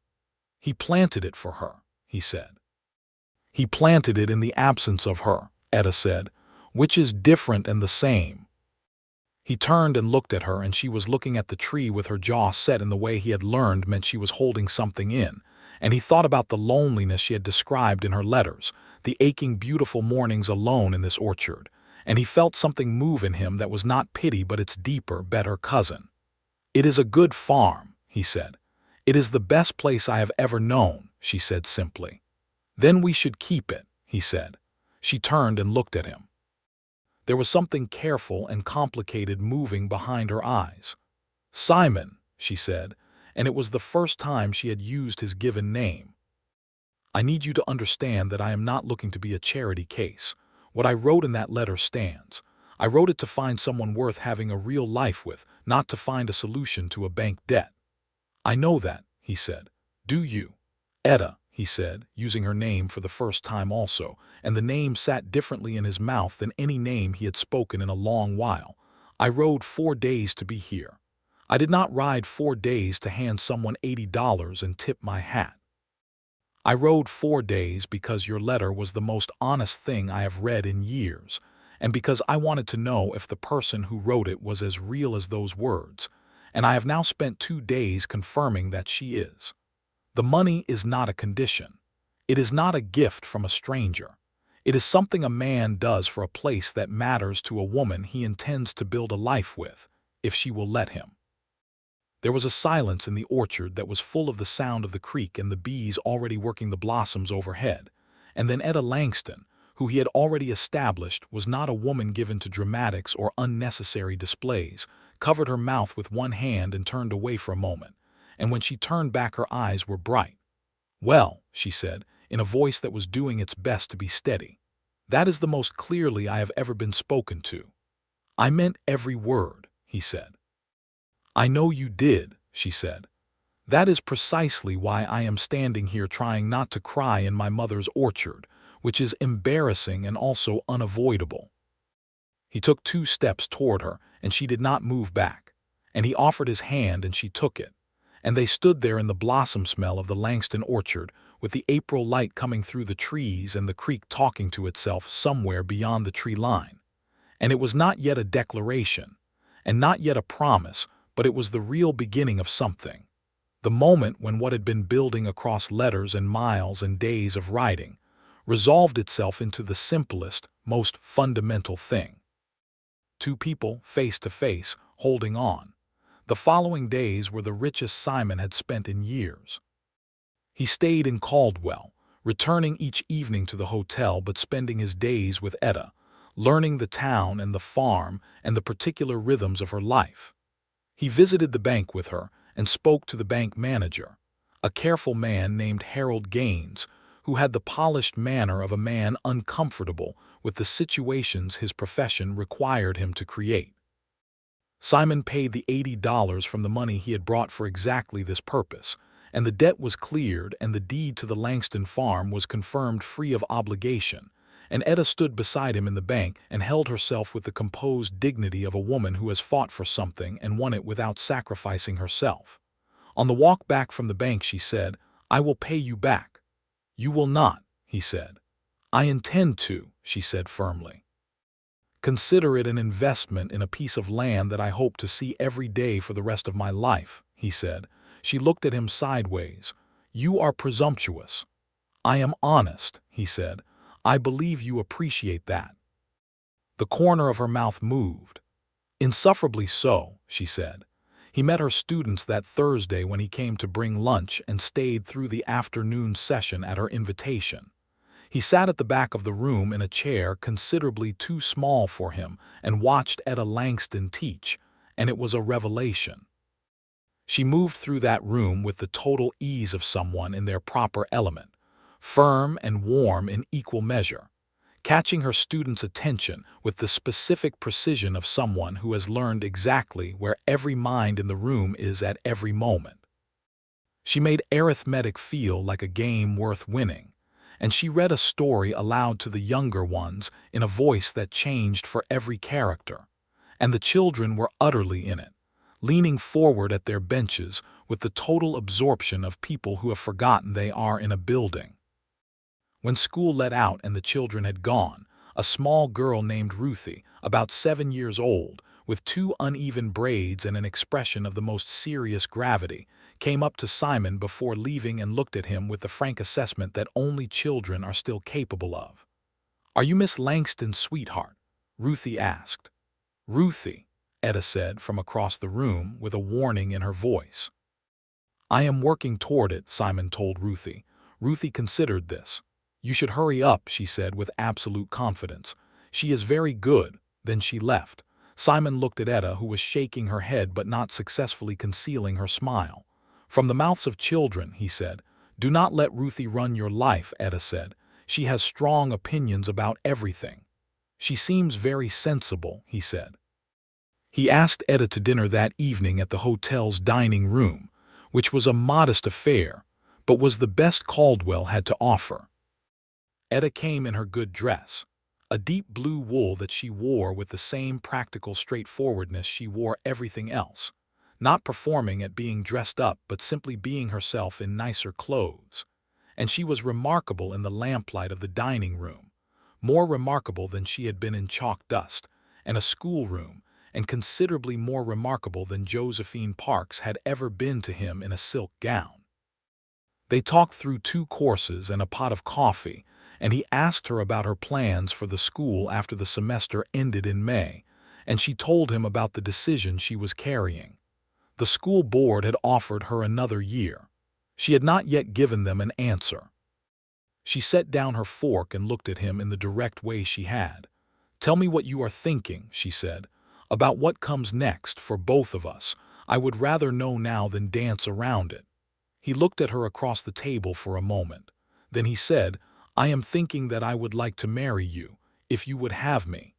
He planted it for her, he said. He planted it in the absence of her, Etta said, which is different and the same. He turned and looked at her, and she was looking at the tree with her jaw set in the way he had learned meant she was holding something in, and he thought about the loneliness she had described in her letters, the aching beautiful mornings alone in this orchard, and he felt something move in him that was not pity but its deeper, better cousin. "It is a good farm," he said. "It is the best place I have ever known," she said simply. "Then we should keep it," he said. She turned and looked at him. There was something careful and complicated moving behind her eyes. "Simon," she said, and it was the first time she had used his given name. "I need you to understand that I am not looking to be a charity case. What I wrote in that letter stands. I wrote it to find someone worth having a real life with, not to find a solution to a bank debt." "I know that," he said. "Do you?" "Etta," he said, using her name for the first time also, and the name sat differently in his mouth than any name he had spoken in a long while. "I rode 4 days to be here. I did not ride 4 days to hand someone $80 and tip my hat. I rode 4 days because your letter was the most honest thing I have read in years, and because I wanted to know if the person who wrote it was as real as those words, and I have now spent 2 days confirming that she is. The money is not a condition. It is not a gift from a stranger. It is something a man does for a place that matters to a woman he intends to build a life with, if she will let him." There was a silence in the orchard that was full of the sound of the creek and the bees already working the blossoms overhead, and then Etta Langston, who he had already established was not a woman given to dramatics or unnecessary displays, covered her mouth with one hand and turned away for a moment, and when she turned back her eyes were bright. "Well," she said, in a voice that was doing its best to be steady, "that is the most clearly I have ever been spoken to." "I meant every word," he said. "I know you did," she said. "That is precisely why I am standing here trying not to cry in my mother's orchard, which is embarrassing and also unavoidable." He took 2 steps toward her, and she did not move back, and he offered his hand and she took it, and they stood there in the blossom smell of the Langston orchard, with the April light coming through the trees and the creek talking to itself somewhere beyond the tree line. And it was not yet a declaration, and not yet a promise, but it was the real beginning of something. The moment when what had been building across letters and miles and days of writing resolved itself into the simplest, most fundamental thing. 2 people, face to face, holding on. The following days were the richest Simon had spent in years. He stayed in Caldwell, returning each evening to the hotel but spending his days with Etta, learning the town and the farm and the particular rhythms of her life. He visited the bank with her and spoke to the bank manager, a careful man named Harold Gaines, who had the polished manner of a man uncomfortable with the situations his profession required him to create. Simon paid the $80 from the money he had brought for exactly this purpose, and the debt was cleared and the deed to the Langston farm was confirmed free of obligation, and Etta stood beside him in the bank and held herself with the composed dignity of a woman who has fought for something and won it without sacrificing herself. On the walk back from the bank she said, "I will pay you back." "You will not," he said. "I intend to," she said firmly. Consider it an investment in a piece of land that I hope to see every day for the rest of my life, he said. She looked at him sideways. You are presumptuous. I am honest, he said. I believe you appreciate that. The corner of her mouth moved. Insufferably so, she said. He met her students that Thursday when he came to bring lunch and stayed through the afternoon session at her invitation. He sat at the back of the room in a chair considerably too small for him and watched Etta Langston teach, and it was a revelation. She moved through that room with the total ease of someone in their proper element, firm and warm in equal measure, catching her students' attention with the specific precision of someone who has learned exactly where every mind in the room is at every moment. She made arithmetic feel like a game worth winning, and she read a story aloud to the younger ones in a voice that changed for every character, and the children were utterly in it, leaning forward at their benches with the total absorption of people who have forgotten they are in a building. When school let out and the children had gone, a small girl named Ruthie, about 7 years old, with 2 uneven braids and an expression of the most serious gravity, came up to Simon before leaving and looked at him with the frank assessment that only children are still capable of. "Are you Miss Langston's sweetheart?" Ruthie asked. "Ruthie," Etta said from across the room with a warning in her voice. "I am working toward it," Simon told Ruthie. Ruthie considered this. "You should hurry up," she said with absolute confidence. "She is very good." Then she left. Simon looked at Etta, who was shaking her head but not successfully concealing her smile. "From the mouths of children," he said. "Do not let Ruthie run your life," Etta said. "She has strong opinions about everything." "She seems very sensible," he said. He asked Etta to dinner that evening at the hotel's dining room, which was a modest affair, but was the best Caldwell had to offer. Etta came in her good dress, a deep blue wool that she wore with the same practical straightforwardness she wore everything else, not performing at being dressed up but simply being herself in nicer clothes. And she was remarkable in the lamplight of the dining room, more remarkable than she had been in chalk dust and a schoolroom, and considerably more remarkable than Josephine Parks had ever been to him in a silk gown. They talked through 2 courses and a pot of coffee, and he asked her about her plans for the school after the semester ended in May, and she told him about the decision she was carrying. The school board had offered her another year. She had not yet given them an answer. She set down her fork and looked at him in the direct way she had. "Tell me what you are thinking," she said, "about what comes next for both of us. I would rather know now than dance around it." He looked at her across the table for a moment. Then he said, "I am thinking that I would like to marry you, if you would have me.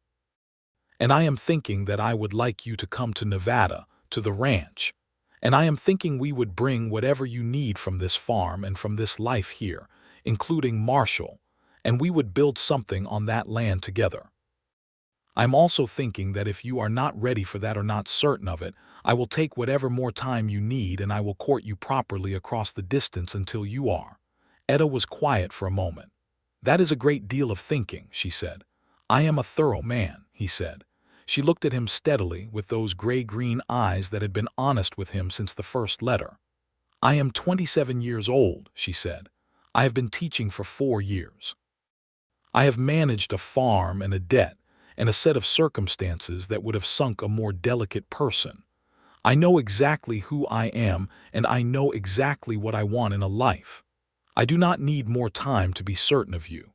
And I am thinking that I would like you to come to Nevada, to the ranch. And I am thinking we would bring whatever you need from this farm and from this life here, including Marshall, and we would build something on that land together. I'm also thinking that if you are not ready for that or not certain of it, I will take whatever more time you need and I will court you properly across the distance until you are." Etta was quiet for a moment. "That is a great deal of thinking," she said. "I am a thorough man," he said. She looked at him steadily with those gray-green eyes that had been honest with him since the first letter. "I am 27 years old," she said. "I have been teaching for 4 years. I have managed a farm and a debt, and a set of circumstances that would have sunk a more delicate person. I know exactly who I am, and I know exactly what I want in a life. I do not need more time to be certain of you.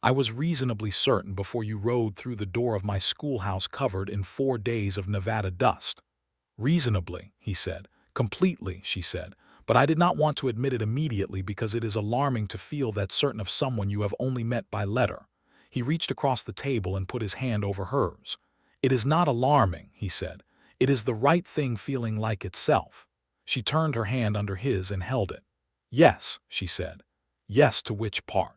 I was reasonably certain before you rode through the door of my schoolhouse covered in 4 days of Nevada dust." "Reasonably," he said. "Completely," she said. "But I did not want to admit it immediately because it is alarming to feel that certain of someone you have only met by letter." He reached across the table and put his hand over hers. "It is not alarming," he said. "It is the right thing feeling like itself." She turned her hand under his and held it. "Yes," she said. "Yes, to which part?"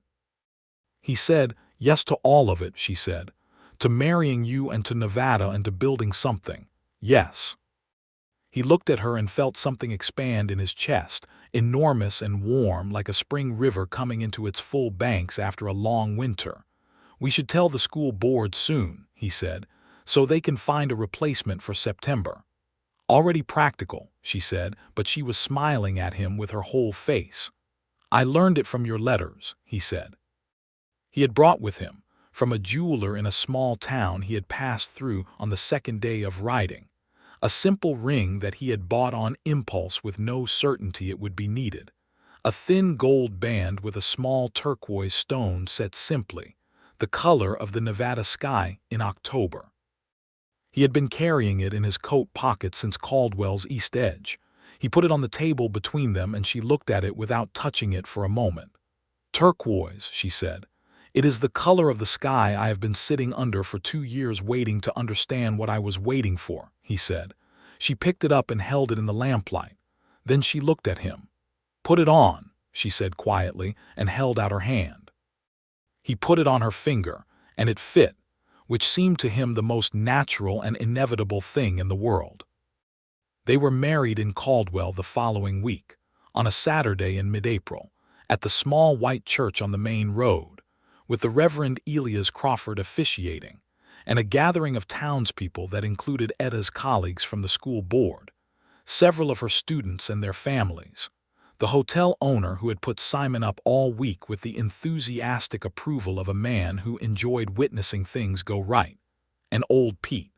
He said, "Yes to all of it," she said. "To marrying you and to Nevada and to building something. Yes." He looked at her and felt something expand in his chest, enormous and warm like a spring river coming into its full banks after a long winter. "We should tell the school board soon," he said, "so they can find a replacement for September." "Already practical," she said, but she was smiling at him with her whole face. "I learned it from your letters," he said. He had brought with him, from a jeweler in a small town he had passed through on the second day of riding, a simple ring that he had bought on impulse with no certainty it would be needed, a thin gold band with a small turquoise stone set simply, the color of the Nevada sky in October. He had been carrying it in his coat pocket since Caldwell's East Edge. He put it on the table between them and she looked at it without touching it for a moment. "Turquoise," she said. "It is the color of the sky I have been sitting under for 2 years waiting to understand what I was waiting for," he said. She picked it up and held it in the lamplight. Then she looked at him. "Put it on," she said quietly, and held out her hand. He put it on her finger, and it fit, which seemed to him the most natural and inevitable thing in the world. They were married in Caldwell the following week, on a Saturday in mid-April, at the small white church on the main road, with the Reverend Elias Crawford officiating, and a gathering of townspeople that included Etta's colleagues from the school board, several of her students and their families, the hotel owner who had put Simon up all week with the enthusiastic approval of a man who enjoyed witnessing things go right, and old Pete,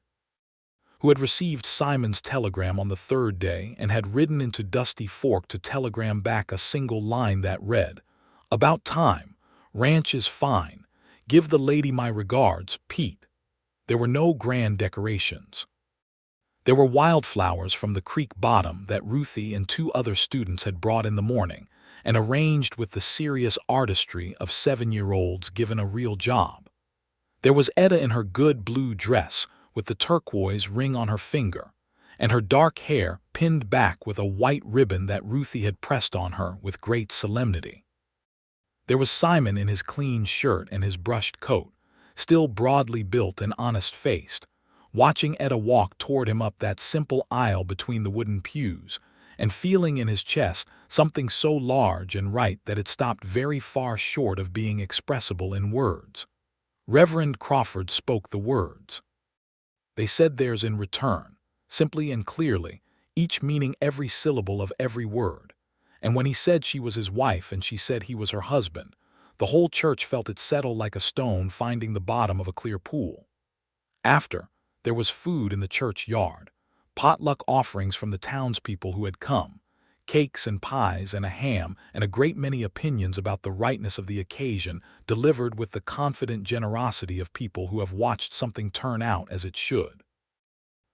who had received Simon's telegram on the third day and had ridden into Dusty Fork to telegram back a single line that read, "About time. Ranch is fine. Give the lady my regards, Pete." There were no grand decorations. There were wildflowers from the creek bottom that Ruthie and 2 other students had brought in the morning and arranged with the serious artistry of 7-year-olds given a real job. There was Etta in her good blue dress with the turquoise ring on her finger, and her dark hair pinned back with a white ribbon that Ruthie had pressed on her with great solemnity. There was Simon in his clean shirt and his brushed coat, still broadly built and honest-faced, watching Etta walk toward him up that simple aisle between the wooden pews, and feeling in his chest something so large and right that it stopped very far short of being expressible in words. Reverend Crawford spoke the words. They said theirs in return, simply and clearly, each meaning every syllable of every word. And when he said she was his wife and she said he was her husband, the whole church felt it settle like a stone finding the bottom of a clear pool. After, there was food in the church yard, potluck offerings from the townspeople who had come, cakes and pies and a ham and a great many opinions about the rightness of the occasion delivered with the confident generosity of people who have watched something turn out as it should.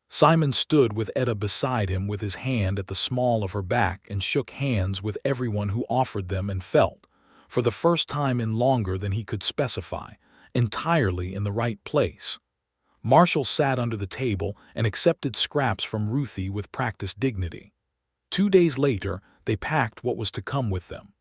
Simon stood with Etta beside him with his hand at the small of her back and shook hands with everyone who offered them and felt, for the first time in longer than he could specify, entirely in the right place. Marshall sat under the table and accepted scraps from Ruthie with practiced dignity. 2 days later, they packed what was to come with them.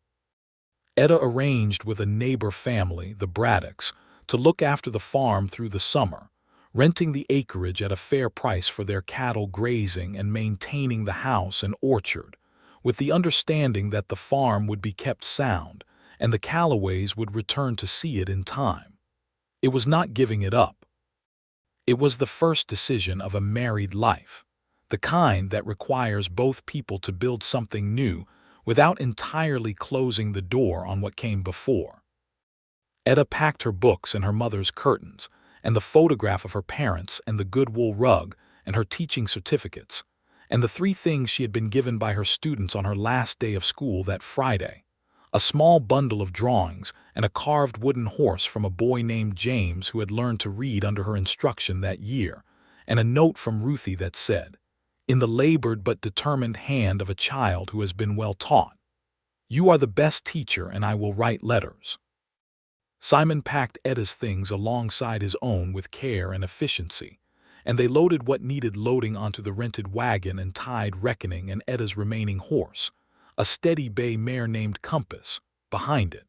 Etta arranged with a neighbor family, the Braddocks, to look after the farm through the summer, renting the acreage at a fair price for their cattle grazing and maintaining the house and orchard, with the understanding that the farm would be kept sound and the Calloways would return to see it in time. It was not giving it up. It was the first decision of a married life, the kind that requires both people to build something new without entirely closing the door on what came before. Etta packed her books and her mother's curtains, and the photograph of her parents and the good wool rug and her teaching certificates, and the 3 things she had been given by her students on her last day of school that Friday, a small bundle of drawings and a carved wooden horse from a boy named James who had learned to read under her instruction that year, and a note from Ruthie that said, "In the labored but determined hand of a child who has been well taught. You are the best teacher and I will write letters." Simon packed Etta's things alongside his own with care and efficiency, and they loaded what needed loading onto the rented wagon and tied Reckoning and Etta's remaining horse, a steady bay mare named Compass, behind it.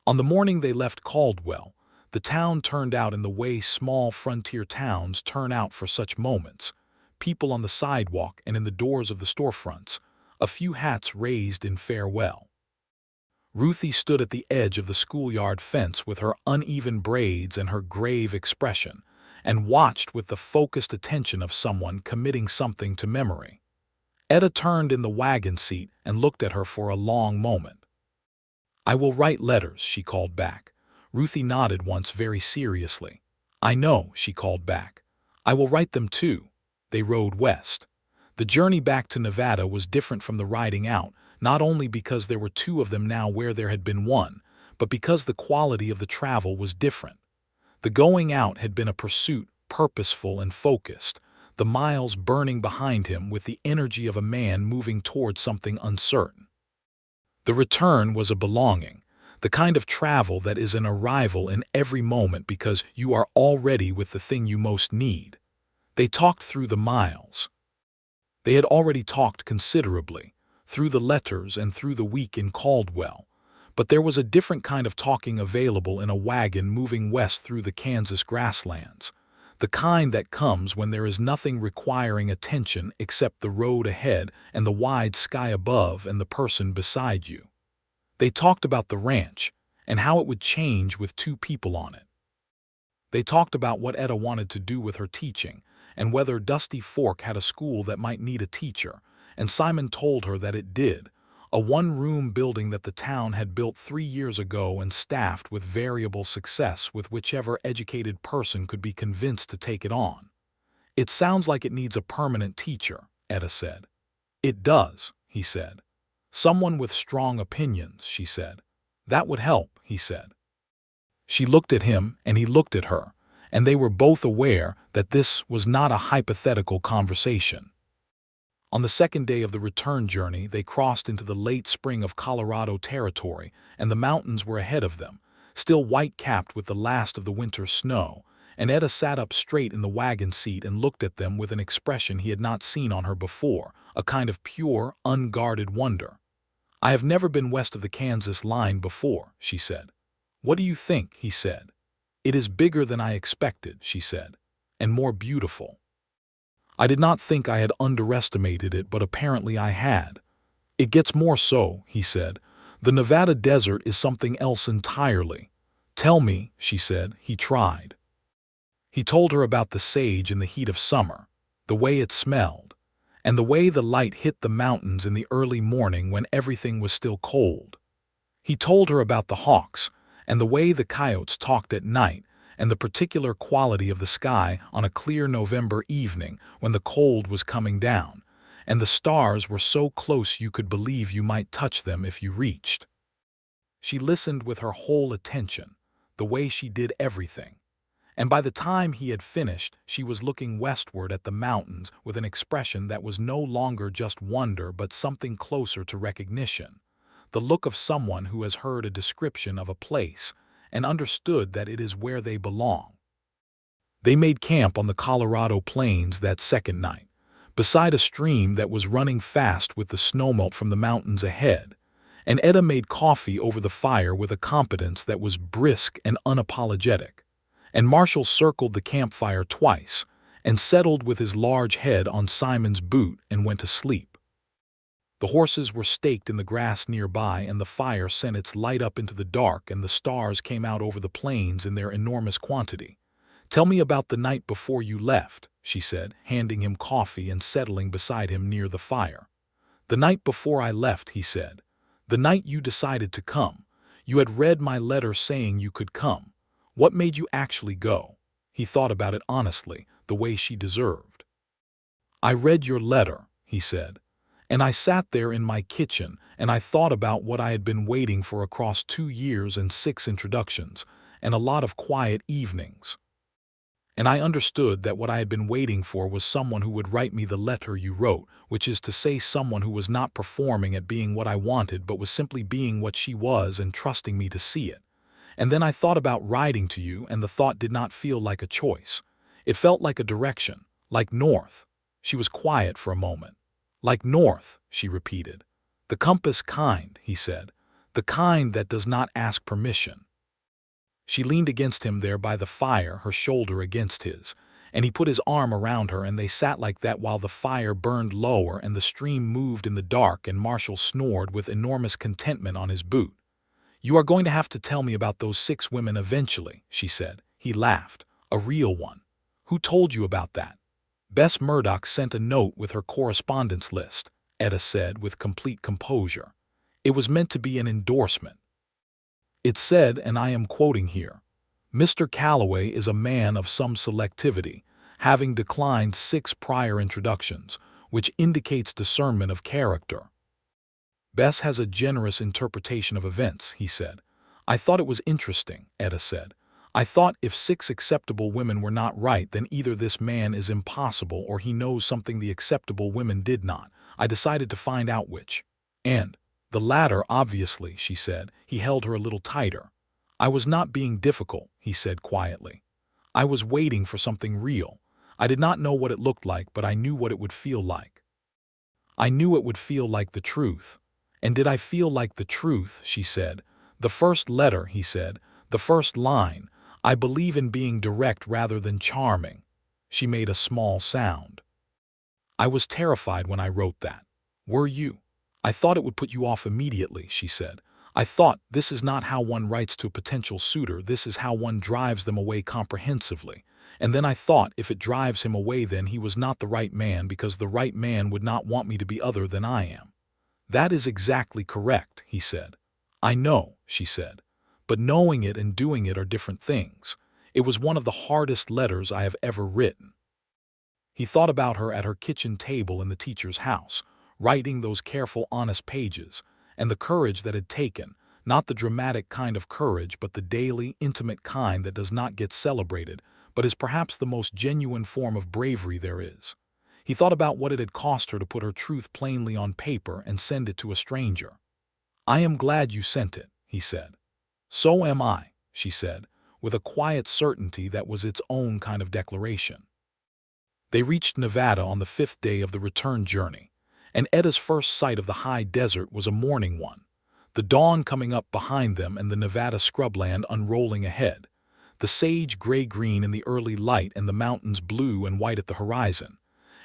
On the morning they left Caldwell, the town turned out in the way small frontier towns turn out for such moments, people on the sidewalk and in the doors of the storefronts, a few hats raised in farewell. Ruthie stood at the edge of the schoolyard fence with her uneven braids and her grave expression, and watched with the focused attention of someone committing something to memory. Etta turned in the wagon seat and looked at her for a long moment. "I will write letters," she called back. Ruthie nodded once very seriously. "I know," she called back. "I will write them too." They rode west. The journey back to Nevada was different from the riding out, not only because there were two of them now where there had been one, but because the quality of the travel was different. The going out had been a pursuit, purposeful and focused, the miles burning behind him with the energy of a man moving toward something uncertain. The return was a belonging, the kind of travel that is an arrival in every moment because you are already with the thing you most need. They talked through the miles. They had already talked considerably, through the letters and through the week in Caldwell, but there was a different kind of talking available in a wagon moving west through the Kansas grasslands, the kind that comes when there is nothing requiring attention except the road ahead and the wide sky above and the person beside you. They talked about the ranch and how it would change with two people on it. They talked about what Etta wanted to do with her teaching and whether Dusty Fork had a school that might need a teacher, and Simon told her that it did, a one-room building that the town had built 3 years ago and staffed with variable success with whichever educated person could be convinced to take it on. "It sounds like it needs a permanent teacher," Etta said. "It does," he said. "Someone with strong opinions," she said. "That would help," he said. She looked at him and he looked at her, and they were both aware that this was not a hypothetical conversation. On the second day of the return journey, they crossed into the late spring of Colorado territory, and the mountains were ahead of them, still white-capped with the last of the winter snow, and Etta sat up straight in the wagon seat and looked at them with an expression he had not seen on her before, a kind of pure, unguarded wonder. "I have never been west of the Kansas line before," she said. "What do you think?" he said. "It is bigger than I expected," she said, "and more beautiful." "I did not think I had underestimated it, but apparently I had." "It gets more so," he said. "The Nevada desert is something else entirely." "Tell me," she said. He tried. He told her about the sage in the heat of summer, the way it smelled, and the way the light hit the mountains in the early morning when everything was still cold. He told her about the hawks, and the way the coyotes talked at night, and the particular quality of the sky on a clear November evening when the cold was coming down, and the stars were so close you could believe you might touch them if you reached. She listened with her whole attention, the way she did everything, and by the time he had finished she was looking westward at the mountains with an expression that was no longer just wonder but something closer to recognition, the look of someone who has heard a description of a place and understood that it is where they belong. They made camp on the Colorado plains that second night, beside a stream that was running fast with the snowmelt from the mountains ahead, and Etta made coffee over the fire with a competence that was brisk and unapologetic, and Marshall circled the campfire twice and settled with his large head on Simon's boot and went to sleep. The horses were staked in the grass nearby, and the fire sent its light up into the dark, and the stars came out over the plains in their enormous quantity. "Tell me about the night before you left," she said, handing him coffee and settling beside him near the fire. "The night before I left," he said. "The night you decided to come. You had read my letter saying you could come. What made you actually go?" He thought about it honestly, the way she deserved. "I read your letter," he said. "And I sat there in my kitchen and I thought about what I had been waiting for across 2 years and 6 introductions, and a lot of quiet evenings. And I understood that what I had been waiting for was someone who would write me the letter you wrote, which is to say someone who was not performing at being what I wanted but was simply being what she was and trusting me to see it. And then I thought about writing to you, and the thought did not feel like a choice. It felt like a direction, like north." She was quiet for a moment. "Like north," she repeated. "The compass kind," he said. "The kind that does not ask permission." She leaned against him there by the fire, her shoulder against his, and he put his arm around her, and they sat like that while the fire burned lower and the stream moved in the dark, and Marshall snored with enormous contentment on his boot. "You are going to have to tell me about those 6 women eventually," she said. He laughed. "A real one." Who told you about that? Bess Murdoch sent a note with her correspondence list, Etta said with complete composure. It was meant to be an endorsement. It said, and I am quoting here, Mr. Calloway is a man of some selectivity, having declined 6 prior introductions, which indicates discernment of character. Bess has a generous interpretation of events, he said. I thought it was interesting, Etta said. I thought if 6 acceptable women were not right, then either this man is impossible or he knows something the acceptable women did not. I decided to find out which. And the latter, obviously, she said. He held her a little tighter. I was not being difficult, he said quietly. I was waiting for something real. I did not know what it looked like, but I knew what it would feel like. I knew it would feel like the truth. And did I feel like the truth, she said. The first letter, he said. The first line. I believe in being direct rather than charming. She made a small sound. I was terrified when I wrote that. Were you? I thought it would put you off immediately, she said. I thought, this is not how one writes to a potential suitor, this is how one drives them away comprehensively. And then I thought, if it drives him away, then he was not the right man, because the right man would not want me to be other than I am. That is exactly correct, he said. I know, she said. But knowing it and doing it are different things. It was one of the hardest letters I have ever written. He thought about her at her kitchen table in the teacher's house, writing those careful, honest pages, and the courage that had taken, not the dramatic kind of courage, but the daily, intimate kind that does not get celebrated, but is perhaps the most genuine form of bravery there is. He thought about what it had cost her to put her truth plainly on paper and send it to a stranger. I am glad you sent it, he said. So am I, she said, with a quiet certainty that was its own kind of declaration. They reached Nevada on the 5th day of the return journey, and Etta's first sight of the high desert was a morning one, the dawn coming up behind them and the Nevada scrubland unrolling ahead, the sage gray-green in the early light and the mountains blue and white at the horizon,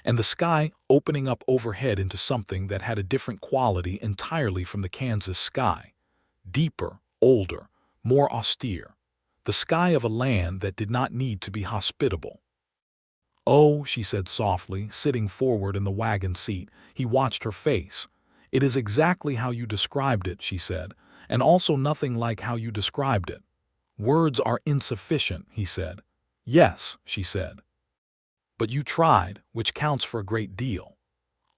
and the sky opening up overhead into something that had a different quality entirely from the Kansas sky, deeper, older, more austere, the sky of a land that did not need to be hospitable. Oh, she said softly, sitting forward in the wagon seat. He watched her face. It is exactly how you described it, she said, and also nothing like how you described it. Words are insufficient, he said. Yes, she said. But you tried, which counts for a great deal.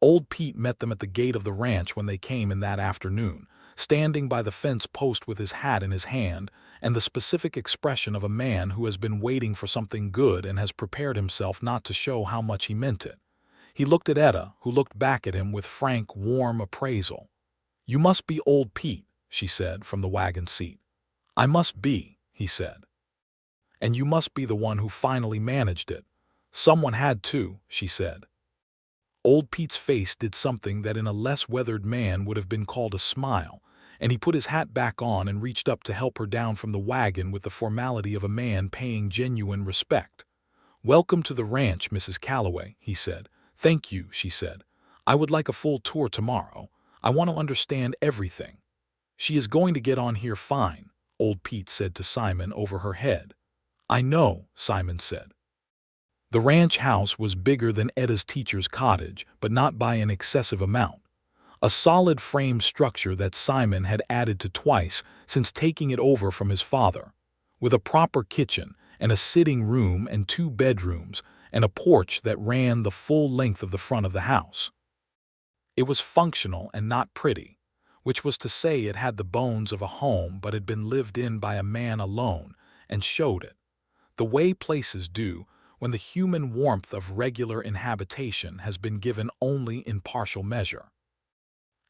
Old Pete met them at the gate of the ranch when they came in that afternoon, standing by the fence post with his hat in his hand, and the specific expression of a man who has been waiting for something good and has prepared himself not to show how much he meant it. He looked at Etta, who looked back at him with frank, warm appraisal. You must be old Pete, she said from the wagon seat. I must be, he said. And you must be the one who finally managed it. Someone had to, she said. Old Pete's face did something that in a less weathered man would have been called a smile, and he put his hat back on and reached up to help her down from the wagon with the formality of a man paying genuine respect. Welcome to the ranch, Mrs. Calloway, he said. Thank you, she said. I would like a full tour tomorrow. I want to understand everything. She is going to get on here fine, old Pete said to Simon over her head. I know, Simon said. The ranch house was bigger than Etta's teacher's cottage, but not by an excessive amount. A solid frame structure that Simon had added to twice since taking it over from his father, with a proper kitchen and a sitting room and 2 bedrooms and a porch that ran the full length of the front of the house. It was functional and not pretty, which was to say it had the bones of a home but had been lived in by a man alone, and showed it, the way places do, when the human warmth of regular inhabitation has been given only in partial measure.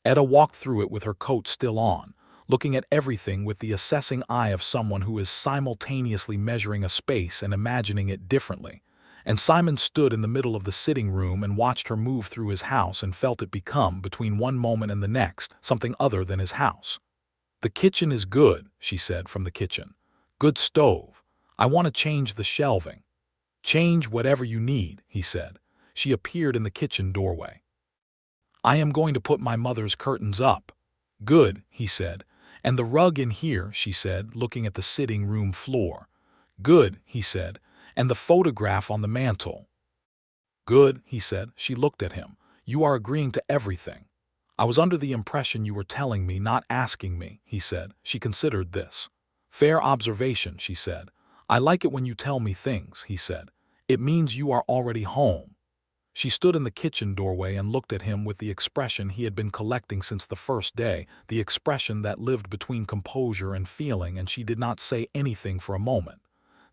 Etta walked through it with her coat still on, looking at everything with the assessing eye of someone who is simultaneously measuring a space and imagining it differently, and Simon stood in the middle of the sitting room and watched her move through his house and felt it become, between one moment and the next, something other than his house. The kitchen is good, she said from the kitchen. Good stove. I want to change the shelving. Change whatever you need, he said. She appeared in the kitchen doorway. I am going to put my mother's curtains up. Good, he said. And the rug in here, she said, looking at the sitting room floor. Good, he said. and the photograph on the mantel. "Good," he said. She looked at him. "You are agreeing to everything." "I was under the impression you were telling me, not asking me," he said. She considered this. "Fair observation," she said. "I like it when you tell me things," he said. "It means you are already home." She stood in the kitchen doorway and looked at him with the expression he had been collecting since the first day, the expression that lived between composure and feeling, and she did not say anything for a moment.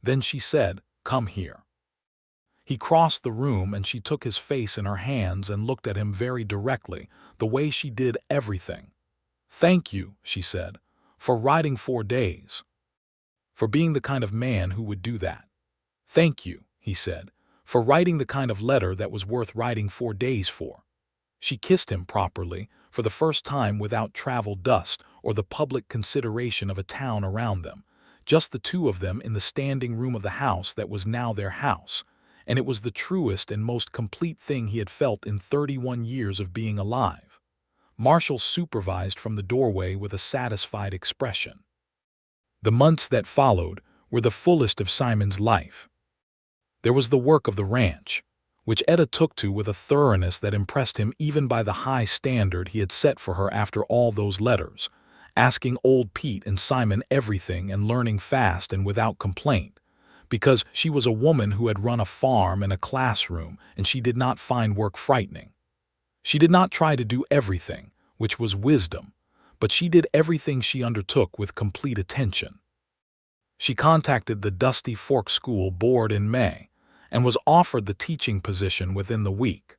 Then she said, "Come here." He crossed the room and she took his face in her hands and looked at him very directly, the way she did everything. "Thank you," she said, "for riding 4 days. For being the kind of man who would do that." "Thank you," he said, "for writing the kind of letter that was worth writing 4 days for." She kissed him properly, for the first time without travel dust or the public consideration of a town around them, just the two of them in the standing room of the house that was now their house, and it was the truest and most complete thing he had felt in 31 years of being alive. Marshall supervised from the doorway with a satisfied expression. The months that followed were the fullest of Simon's life. There was the work of the ranch, which Etta took to with a thoroughness that impressed him even by the high standard he had set for her after all those letters, asking old Pete and Simon everything and learning fast and without complaint, because she was a woman who had run a farm and a classroom and she did not find work frightening. She did not try to do everything, which was wisdom, but she did everything she undertook with complete attention. She contacted the Dusty Fork School Board in May and was offered the teaching position within the week.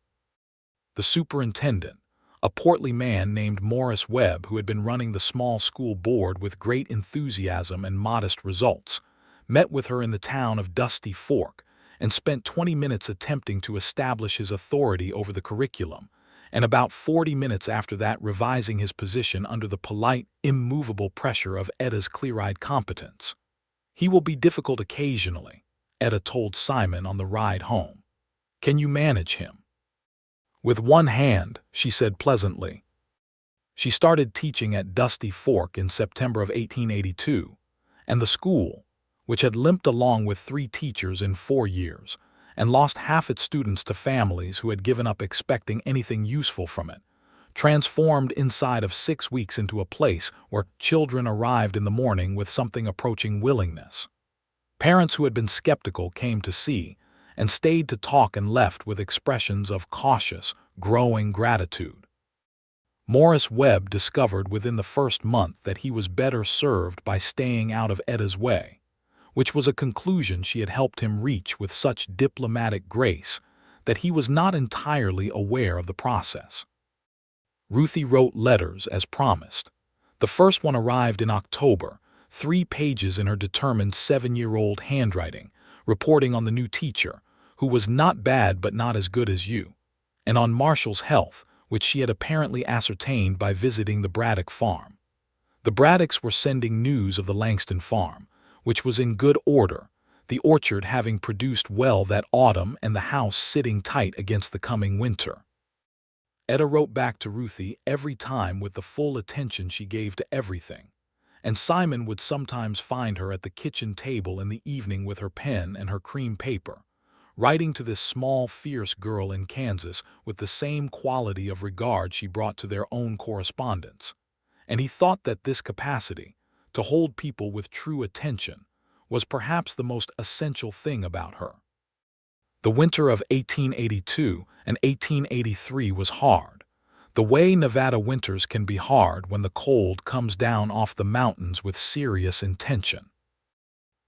The superintendent, a portly man named Morris Webb who had been running the small school board with great enthusiasm and modest results, met with her in the town of Dusty Fork and spent 20 minutes attempting to establish his authority over the curriculum, and about 40 minutes after that revising his position under the polite, immovable pressure of Etta's clear-eyed competence. "He will be difficult occasionally," Etta told Simon on the ride home. "Can you manage him?" "With one hand," she said pleasantly. She started teaching at Dusty Fork in September of 1882, and the school, which had limped along with 3 teachers in 4 years, and lost half its students to families who had given up expecting anything useful from it, transformed inside of 6 weeks into a place where children arrived in the morning with something approaching willingness. Parents who had been skeptical came to see, and stayed to talk and left with expressions of cautious, growing gratitude. Morris Webb discovered within the first month that he was better served by staying out of Etta's way, which was a conclusion she had helped him reach with such diplomatic grace that he was not entirely aware of the process. Ruthie wrote letters as promised. The first one arrived in October, 3 pages in her determined 7-year-old handwriting, reporting on the new teacher, who was not bad but not as good as you, and on Marshall's health, which she had apparently ascertained by visiting the Braddock farm. The Braddocks were sending news of the Langston farm, which was in good order, the orchard having produced well that autumn and the house sitting tight against the coming winter. Etta wrote back to Ruthie every time with the full attention she gave to everything, and Simon would sometimes find her at the kitchen table in the evening with her pen and her cream paper, writing to this small, fierce girl in Kansas with the same quality of regard she brought to their own correspondence, and he thought that this capacity, to hold people with true attention, was perhaps the most essential thing about her. The winter of 1882 and 1883 was hard, the way Nevada winters can be hard when the cold comes down off the mountains with serious intention.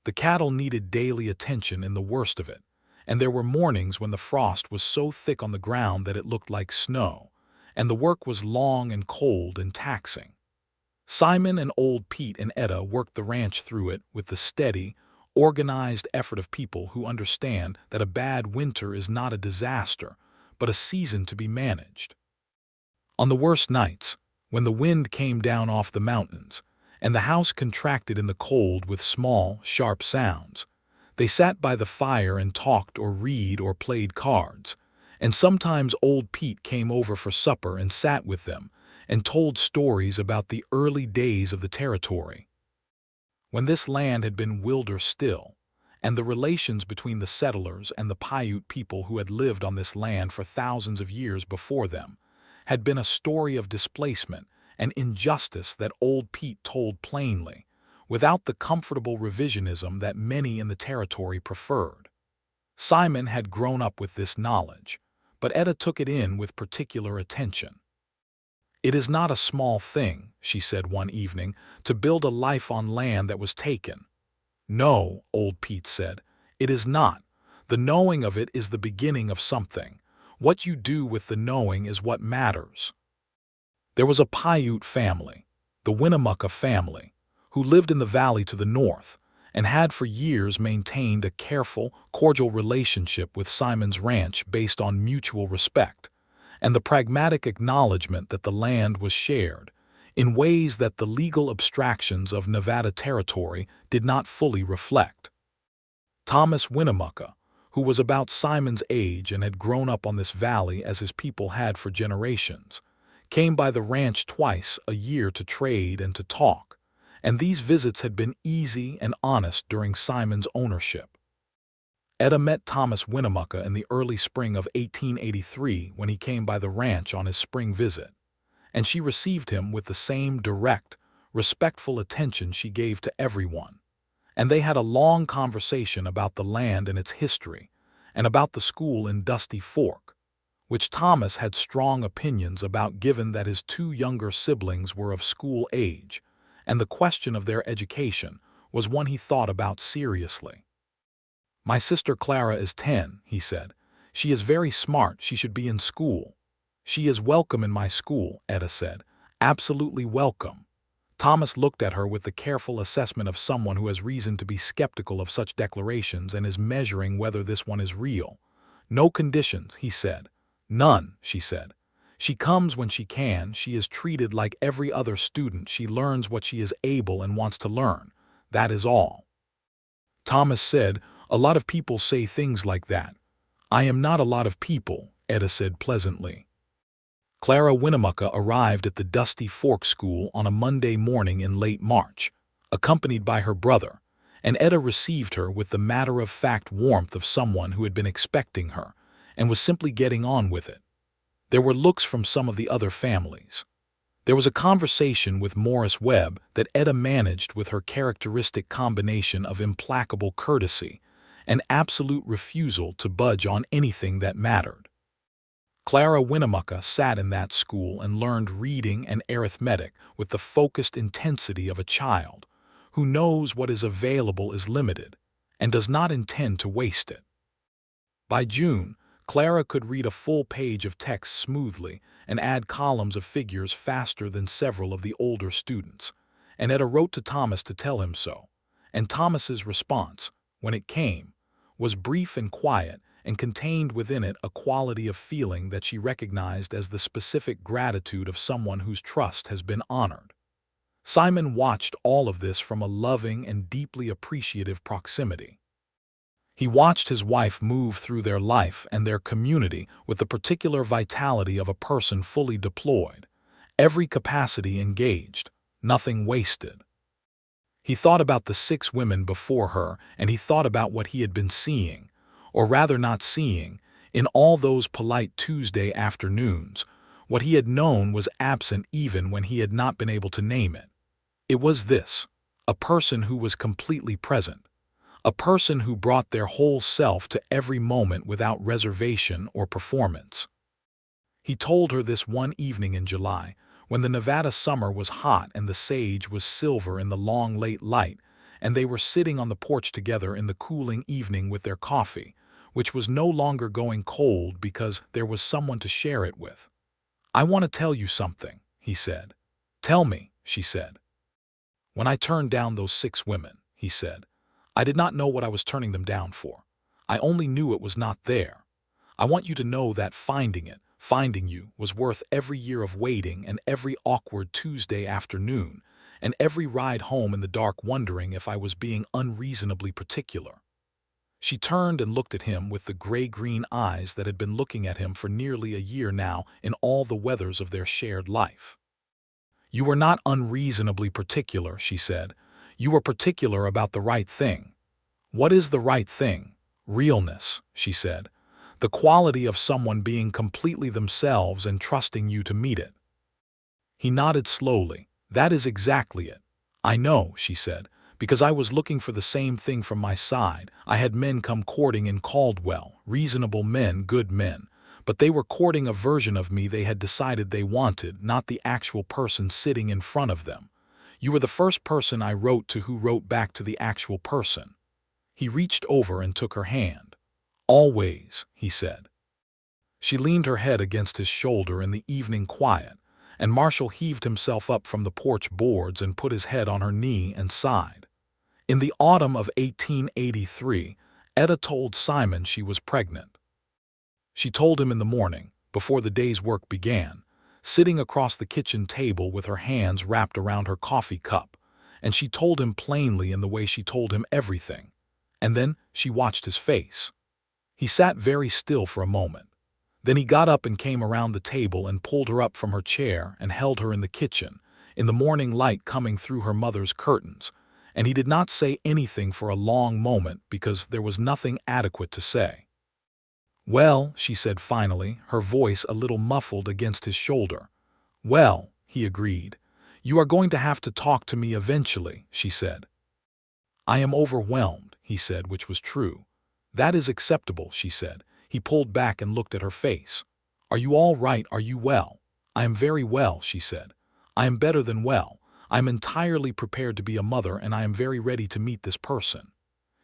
The cattle needed daily attention in the worst of it, and there were mornings when the frost was so thick on the ground that it looked like snow, and the work was long and cold and taxing. Simon and old Pete and Etta worked the ranch through it with the steady, organized effort of people who understand that a bad winter is not a disaster, but a season to be managed. On the worst nights, when the wind came down off the mountains, and the house contracted in the cold with small, sharp sounds, they sat by the fire and talked or read or played cards, and sometimes old Pete came over for supper and sat with them, and told stories about the early days of the territory, when this land had been wilder still, and the relations between the settlers and the Paiute people who had lived on this land for thousands of years before them, had been a story of displacement and injustice that old Pete told plainly, without the comfortable revisionism that many in the territory preferred. Simon had grown up with this knowledge, but Etta took it in with particular attention. "It is not a small thing," she said one evening, "to build a life on land that was taken." "No," old Pete said, "it is not. The knowing of it is the beginning of something. What you do with the knowing is what matters." There was a Paiute family, the Winnemucca family, who lived in the valley to the north, and had for years maintained a careful, cordial relationship with Simon's ranch based on mutual respect, and the pragmatic acknowledgement that the land was shared, in ways that the legal abstractions of Nevada territory did not fully reflect. Thomas Winnemucca, who was about Simon's age and had grown up on this valley as his people had for generations, came by the ranch twice a year to trade and to talk, and these visits had been easy and honest during Simon's ownership. Etta met Thomas Winnemucca in the early spring of 1883 when he came by the ranch on his spring visit, and she received him with the same direct, respectful attention she gave to everyone, and they had a long conversation about the land and its history, and about the school in Dusty Fork, which Thomas had strong opinions about given that his two younger siblings were of school age, and the question of their education was one he thought about seriously. "My sister Clara is 10, he said. "She is very smart, she should be in school." "She is welcome in my school," Etta said. "Absolutely welcome." Thomas looked at her with the careful assessment of someone who has reason to be skeptical of such declarations and is measuring whether this one is real. "No conditions," he said. "None," she said. "She comes when she can, she is treated like every other student, she learns what she is able and wants to learn. That is all." Thomas said, "A lot of people say things like that." "I am not a lot of people," Etta said pleasantly. Clara Winnemucca arrived at the Dusty Fork School on a Monday morning in late March, accompanied by her brother, and Etta received her with the matter-of-fact warmth of someone who had been expecting her and was simply getting on with it. There were looks from some of the other families. There was a conversation with Morris Webb that Etta managed with her characteristic combination of implacable courtesy and absolute refusal to budge on anything that mattered. Clara Winnemucca sat in that school and learned reading and arithmetic with the focused intensity of a child who knows what is available is limited and does not intend to waste it. By June, Clara could read a full page of text smoothly and add columns of figures faster than several of the older students, and Etta wrote to Thomas to tell him so, and Thomas's response, when it came, was brief and quiet and contained within it a quality of feeling that she recognized as the specific gratitude of someone whose trust has been honored. Simon watched all of this from a loving and deeply appreciative proximity. He watched his wife move through their life and their community with the particular vitality of a person fully deployed, every capacity engaged, nothing wasted. He thought about the 6 women before her, and he thought about what he had been seeing, or rather not seeing, in all those polite Tuesday afternoons. What he had known was absent even when he had not been able to name it. It was this, a person who was completely present, a person who brought their whole self to every moment without reservation or performance. He told her this one evening in July, when the Nevada summer was hot and the sage was silver in the long late light, and they were sitting on the porch together in the cooling evening with their coffee, which was no longer going cold because there was someone to share it with. "I want to tell you something," he said. "Tell me," she said. "When I turned down those 6 women," he said, "I did not know what I was turning them down for. I only knew it was not there. I want you to know that finding you, was worth every year of waiting and every awkward Tuesday afternoon and every ride home in the dark wondering if I was being unreasonably particular." She turned and looked at him with the gray-green eyes that had been looking at him for nearly a year now in all the weathers of their shared life. "You were not unreasonably particular," she said. "You were particular about the right thing." What is the right thing? Realness, she said. The quality of someone being completely themselves and trusting you to meet it. He nodded slowly. That is exactly it. I know, she said, because I was looking for the same thing from my side. I had men come courting in Caldwell, reasonable men, good men. But they were courting a version of me they had decided they wanted, not the actual person sitting in front of them. You were the first person I wrote to who wrote back to the actual person. He reached over and took her hand. Always, he said. She leaned her head against his shoulder in the evening quiet, and Marshall heaved himself up from the porch boards and put his head on her knee and sighed. In the autumn of 1883, Etta told Simon she was pregnant. She told him in the morning, before the day's work began, sitting across the kitchen table with her hands wrapped around her coffee cup, and she told him plainly in the way she told him everything. And then she watched his face. He sat very still for a moment. Then he got up and came around the table and pulled her up from her chair and held her in the kitchen, in the morning light coming through her mother's curtains, and he did not say anything for a long moment because there was nothing adequate to say. Well, she said finally, her voice a little muffled against his shoulder. Well, he agreed. You are going to have to talk to me eventually, she said. I am overwhelmed, he said, which was true. That is acceptable, she said. He pulled back and looked at her face. Are you all right? Are you well? I am very well, she said. I am better than well. I am entirely prepared to be a mother, and I am very ready to meet this person.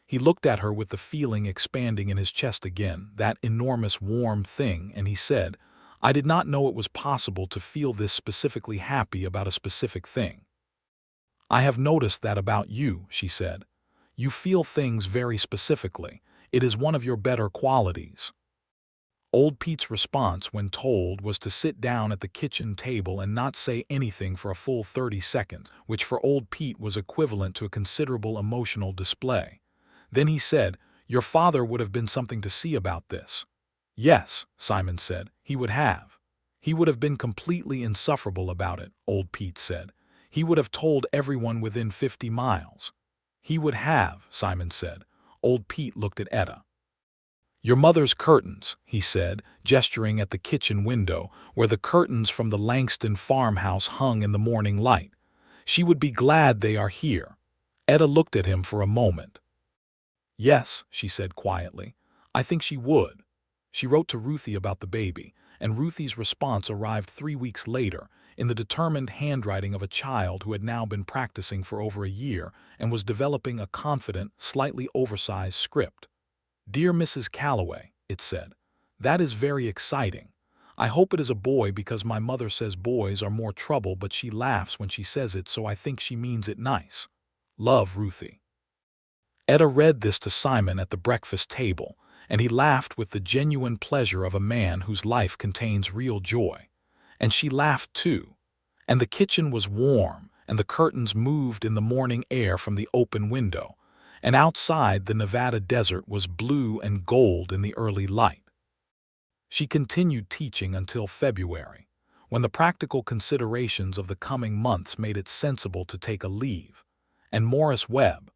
He looked at her with the feeling expanding in his chest again, that enormous warm thing, and he said, I did not know it was possible to feel this specifically happy about a specific thing. I have noticed that about you, she said. You feel things very specifically. It is one of your better qualities. Old Pete's response when told was to sit down at the kitchen table and not say anything for a full 30 seconds, which for old Pete was equivalent to a considerable emotional display. Then he said, Your father would have been something to see about this. Yes, Simon said, he would have. He would have been completely insufferable about it, old Pete said. He would have told everyone within 50 miles. He would have, Simon said. Old Pete looked at Etta. Your mother's curtains, he said, gesturing at the kitchen window, where the curtains from the Langston farmhouse hung in the morning light. She would be glad they are here. Etta looked at him for a moment. Yes, she said quietly. I think she would. She wrote to Ruthie about the baby, and Ruthie's response arrived 3 weeks later, in the determined handwriting of a child who had now been practicing for over a year and was developing a confident, slightly oversized script. Dear Mrs. Calloway, it said, that is very exciting. I hope it is a boy because my mother says boys are more trouble, but she laughs when she says it, so I think she means it nice. Love, Ruthie. Etta read this to Simon at the breakfast table, and he laughed with the genuine pleasure of a man whose life contains real joy. And she laughed too. And the kitchen was warm, and the curtains moved in the morning air from the open window, and outside the Nevada desert was blue and gold in the early light. She continued teaching until February, when the practical considerations of the coming months made it sensible to take a leave, and Morris Webb,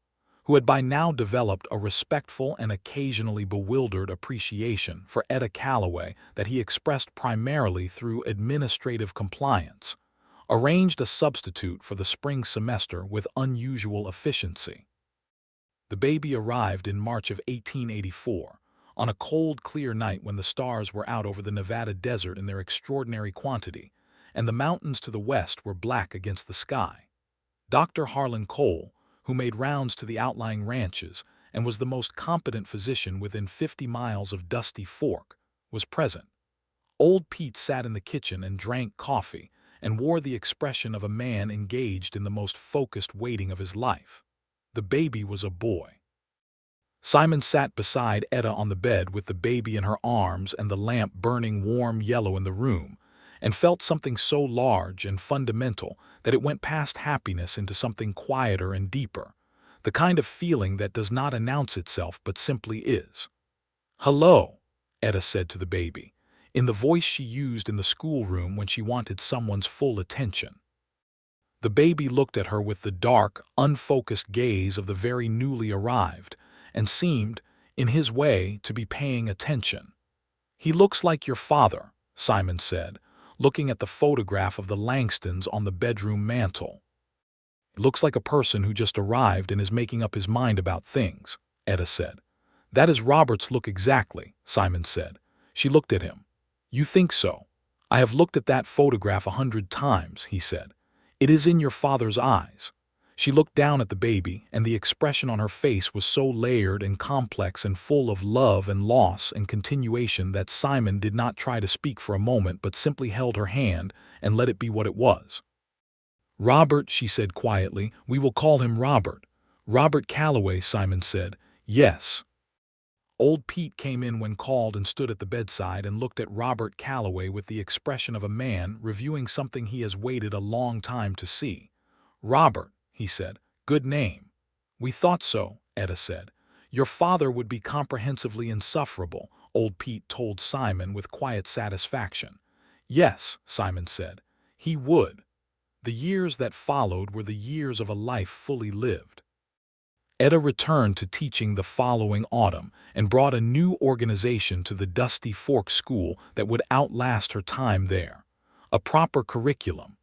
who had by now developed a respectful and occasionally bewildered appreciation for Etta Calloway that he expressed primarily through administrative compliance, arranged a substitute for the spring semester with unusual efficiency. The baby arrived in March of 1884, on a cold, clear night when the stars were out over the Nevada desert in their extraordinary quantity, and the mountains to the west were black against the sky. Dr. Harlan Cole, who made rounds to the outlying ranches and was the most competent physician within 50 miles of Dusty Fork, was present. Old Pete sat in the kitchen and drank coffee and wore the expression of a man engaged in the most focused waiting of his life. The baby was a boy. Simon sat beside Etta on the bed with the baby in her arms and the lamp burning warm yellow in the room, and felt something so large and fundamental that it went past happiness into something quieter and deeper, the kind of feeling that does not announce itself but simply is. Hello, Etta said to the baby, in the voice she used in the schoolroom when she wanted someone's full attention. The baby looked at her with the dark, unfocused gaze of the very newly arrived, and seemed, in his way, to be paying attention. "He looks like your father," Simon said, looking at the photograph of the Langstons on the bedroom mantel. "Looks like a person who just arrived and is making up his mind about things," Etta said. "That is Robert's look exactly," Simon said. She looked at him. "You think so? I have looked at that photograph 100 times," he said. "It is in your father's eyes." She looked down at the baby, and the expression on her face was so layered and complex and full of love and loss and continuation that Simon did not try to speak for a moment but simply held her hand and let it be what it was. "Robert," she said quietly. "We will call him Robert." "Robert Calloway," Simon said. "Yes." Old Pete came in when called and stood at the bedside and looked at Robert Calloway with the expression of a man reviewing something he has waited a long time to see. "Robert," he said. "Good name." "We thought so," Etta said. "Your father would be comprehensively insufferable," old Pete told Simon with quiet satisfaction. "Yes," Simon said. "He would." The years that followed were the years of a life fully lived. Etta returned to teaching the following autumn and brought a new organization to the Dusty Fork School that would outlast her time there. A proper curriculum.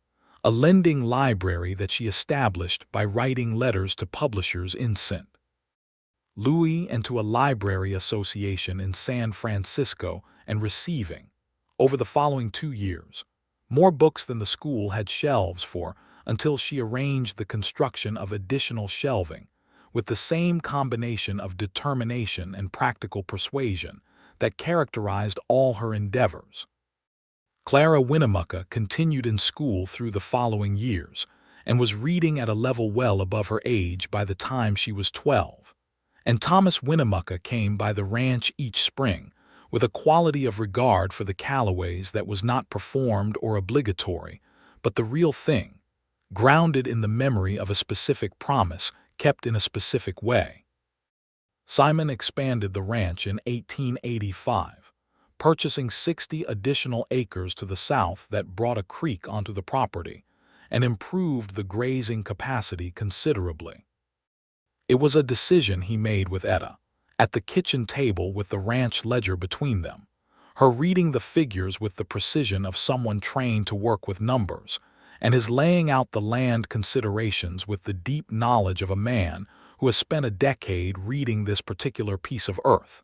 A lending library that she established by writing letters to publishers in St. Louis and to a library association in San Francisco and receiving, over the following 2 years, more books than the school had shelves for until she arranged the construction of additional shelving, with the same combination of determination and practical persuasion that characterized all her endeavors. Clara Winnemucca continued in school through the following years and was reading at a level well above her age by the time she was 12. And Thomas Winnemucca came by the ranch each spring with a quality of regard for the Calloways that was not performed or obligatory, but the real thing, grounded in the memory of a specific promise kept in a specific way. Simon expanded the ranch in 1885, purchasing 60 additional acres to the south that brought a creek onto the property and improved the grazing capacity considerably. It was a decision he made with Etta, at the kitchen table with the ranch ledger between them, her reading the figures with the precision of someone trained to work with numbers, and his laying out the land considerations with the deep knowledge of a man who has spent a decade reading this particular piece of earth,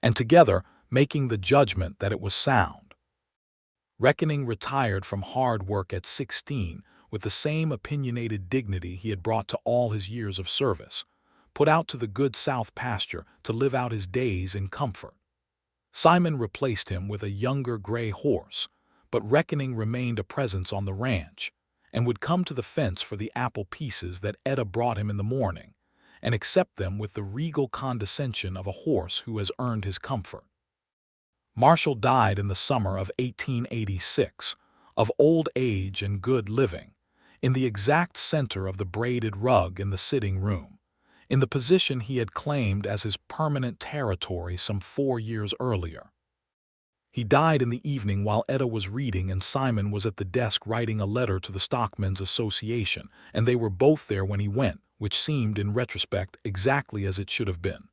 and together making the judgment that it was sound. Reckoning retired from hard work at 16 with the same opinionated dignity he had brought to all his years of service, put out to the good south pasture to live out his days in comfort. Simon replaced him with a younger gray horse, but Reckoning remained a presence on the ranch, and would come to the fence for the apple pieces that Etta brought him in the morning, and accept them with the regal condescension of a horse who has earned his comfort. Marshall died in the summer of 1886, of old age and good living, in the exact center of the braided rug in the sitting room, in the position he had claimed as his permanent territory some 4 years earlier. He died in the evening while Etta was reading and Simon was at the desk writing a letter to the Stockmen's Association, and they were both there when he went, which seemed, in retrospect, exactly as it should have been.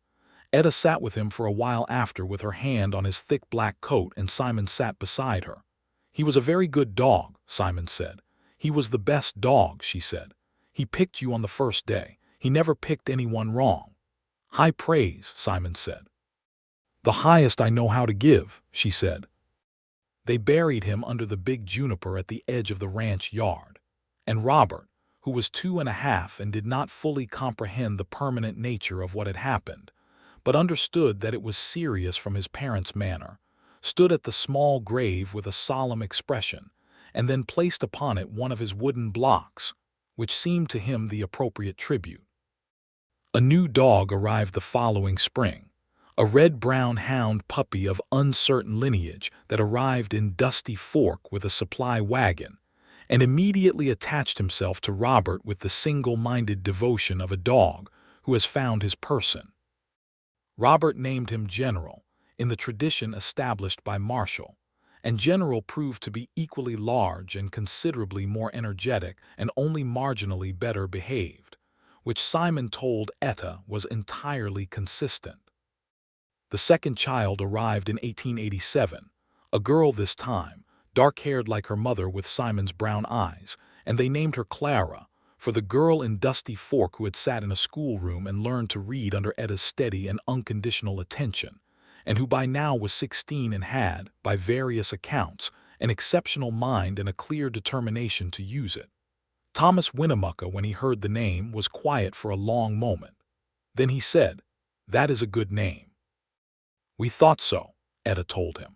Etta sat with him for a while after with her hand on his thick black coat, and Simon sat beside her. "He was a very good dog," Simon said. "He was the best dog," she said. "He picked you on the first day. He never picked anyone wrong." "High praise," Simon said. "The highest I know how to give," she said. They buried him under the big juniper at the edge of the ranch yard, and Robert, who was 2.5 and did not fully comprehend the permanent nature of what had happened, but understood that it was serious from his parents' manner, stood at the small grave with a solemn expression, and then placed upon it one of his wooden blocks, which seemed to him the appropriate tribute. A new dog arrived the following spring, a red-brown hound puppy of uncertain lineage that arrived in Dusty Fork with a supply wagon, and immediately attached himself to Robert with the single-minded devotion of a dog who has found his person. Robert named him General, in the tradition established by Marshall, and General proved to be equally large and considerably more energetic and only marginally better behaved, which Simon told Etta was entirely consistent. The second child arrived in 1887, a girl this time, dark-haired like her mother with Simon's brown eyes, and they named her Clara, for the girl in Dusty Fork who had sat in a schoolroom and learned to read under Etta's steady and unconditional attention, and who by now was 16 and had, by various accounts, an exceptional mind and a clear determination to use it. Thomas Winnemucca, when he heard the name, was quiet for a long moment. Then he said, "That is a good name." "We thought so," Etta told him.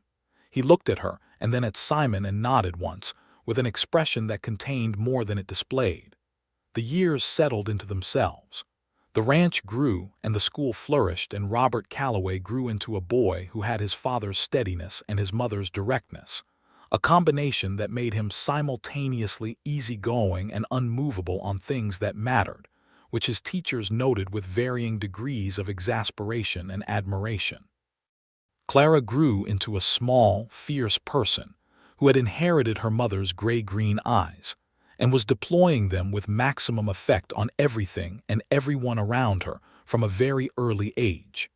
He looked at her and then at Simon and nodded once, with an expression that contained more than it displayed. The years settled into themselves. The ranch grew and the school flourished, and Robert Calloway grew into a boy who had his father's steadiness and his mother's directness, a combination that made him simultaneously easygoing and unmovable on things that mattered, which his teachers noted with varying degrees of exasperation and admiration. Clara grew into a small, fierce person who had inherited her mother's gray-green eyes and was deploying them with maximum effect on everything and everyone around her from a very early age.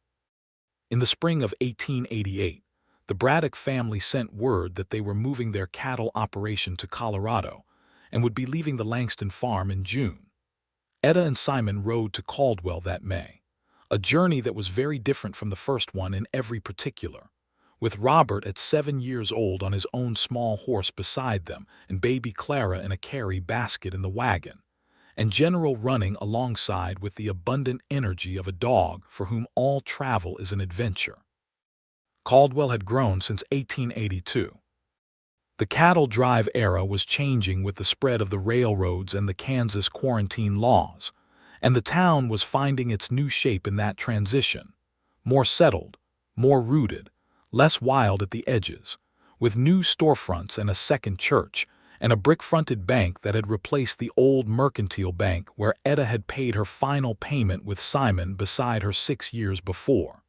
In the spring of 1888, the Braddock family sent word that they were moving their cattle operation to Colorado and would be leaving the Langston farm in June. Etta and Simon rode to Caldwell that May, a journey that was very different from the first one in every particular, with Robert at 7 years old on his own small horse beside them and baby Clara in a carry basket in the wagon, and General running alongside with the abundant energy of a dog for whom all travel is an adventure. Caldwell had grown since 1882. The cattle drive era was changing with the spread of the railroads and the Kansas quarantine laws, and the town was finding its new shape in that transition, more settled, more rooted, less wild at the edges, with new storefronts and a second church, and a brick-fronted bank that had replaced the old mercantile bank where Etta had paid her final payment with Simon beside her 6 years before.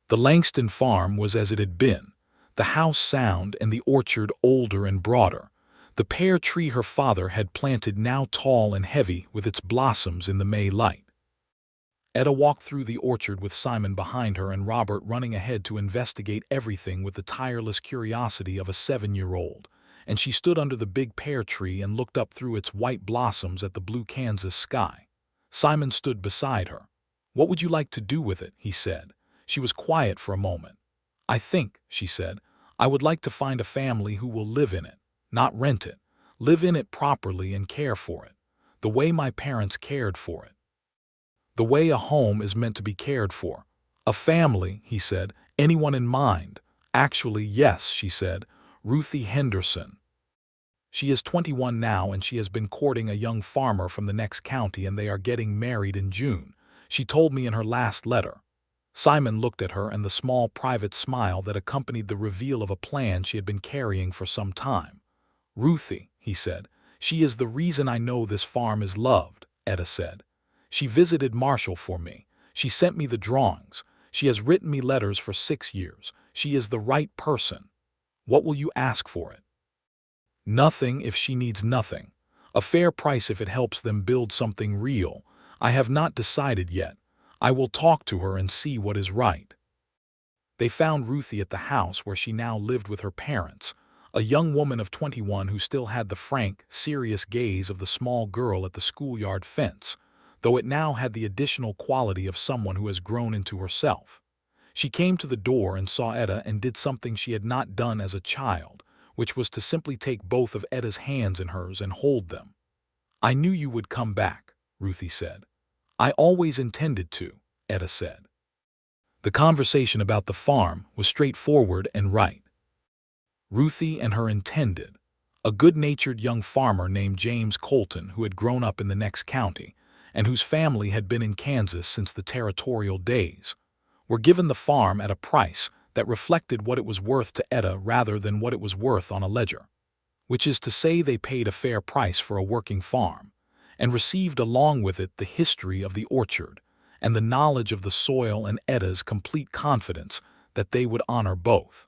The Langston farm was as it had been, the house sound and the orchard older and broader, the pear tree her father had planted now tall and heavy with its blossoms in the May light. Etta walked through the orchard with Simon behind her and Robert running ahead to investigate everything with the tireless curiosity of a 7-year-old, and she stood under the big pear tree and looked up through its white blossoms at the blue Kansas sky. Simon stood beside her. "What would you like to do with it?" he said. She was quiet for a moment. "I think," she said, "I would like to find a family who will live in it, not rent it, live in it properly and care for it, the way my parents cared for it. The way a home is meant to be cared for." "A family," he said. "Anyone in mind?" "Actually, yes," she said. "Ruthie Henderson. She is 21 now and she has been courting a young farmer from the next county and they are getting married in June. She told me in her last letter." Simon looked at her and the small private smile that accompanied the reveal of a plan she had been carrying for some time. "Ruthie," he said. "She is the reason I know this farm is loved," Etta said. "She visited Marshall for me. She sent me the drawings. She has written me letters for 6 years. She is the right person. What will you ask for it?" "Nothing if she needs nothing. A fair price if it helps them build something real. I have not decided yet. I will talk to her and see what is right." They found Ruthie at the house where she now lived with her parents, a young woman of 21 who still had the frank, serious gaze of the small girl at the schoolyard fence, though it now had the additional quality of someone who has grown into herself. She came to the door and saw Etta and did something she had not done as a child, which was to simply take both of Etta's hands in hers and hold them. "I knew you would come back," Ruthie said. "I always intended to," Etta said. The conversation about the farm was straightforward and right. Ruthie and her intended, a good-natured young farmer named James Colton who had grown up in the next county and whose family had been in Kansas since the territorial days, were given the farm at a price that reflected what it was worth to Etta rather than what it was worth on a ledger, which is to say they paid a fair price for a working farm, and received along with it the history of the orchard and the knowledge of the soil and Etta's complete confidence that they would honor both.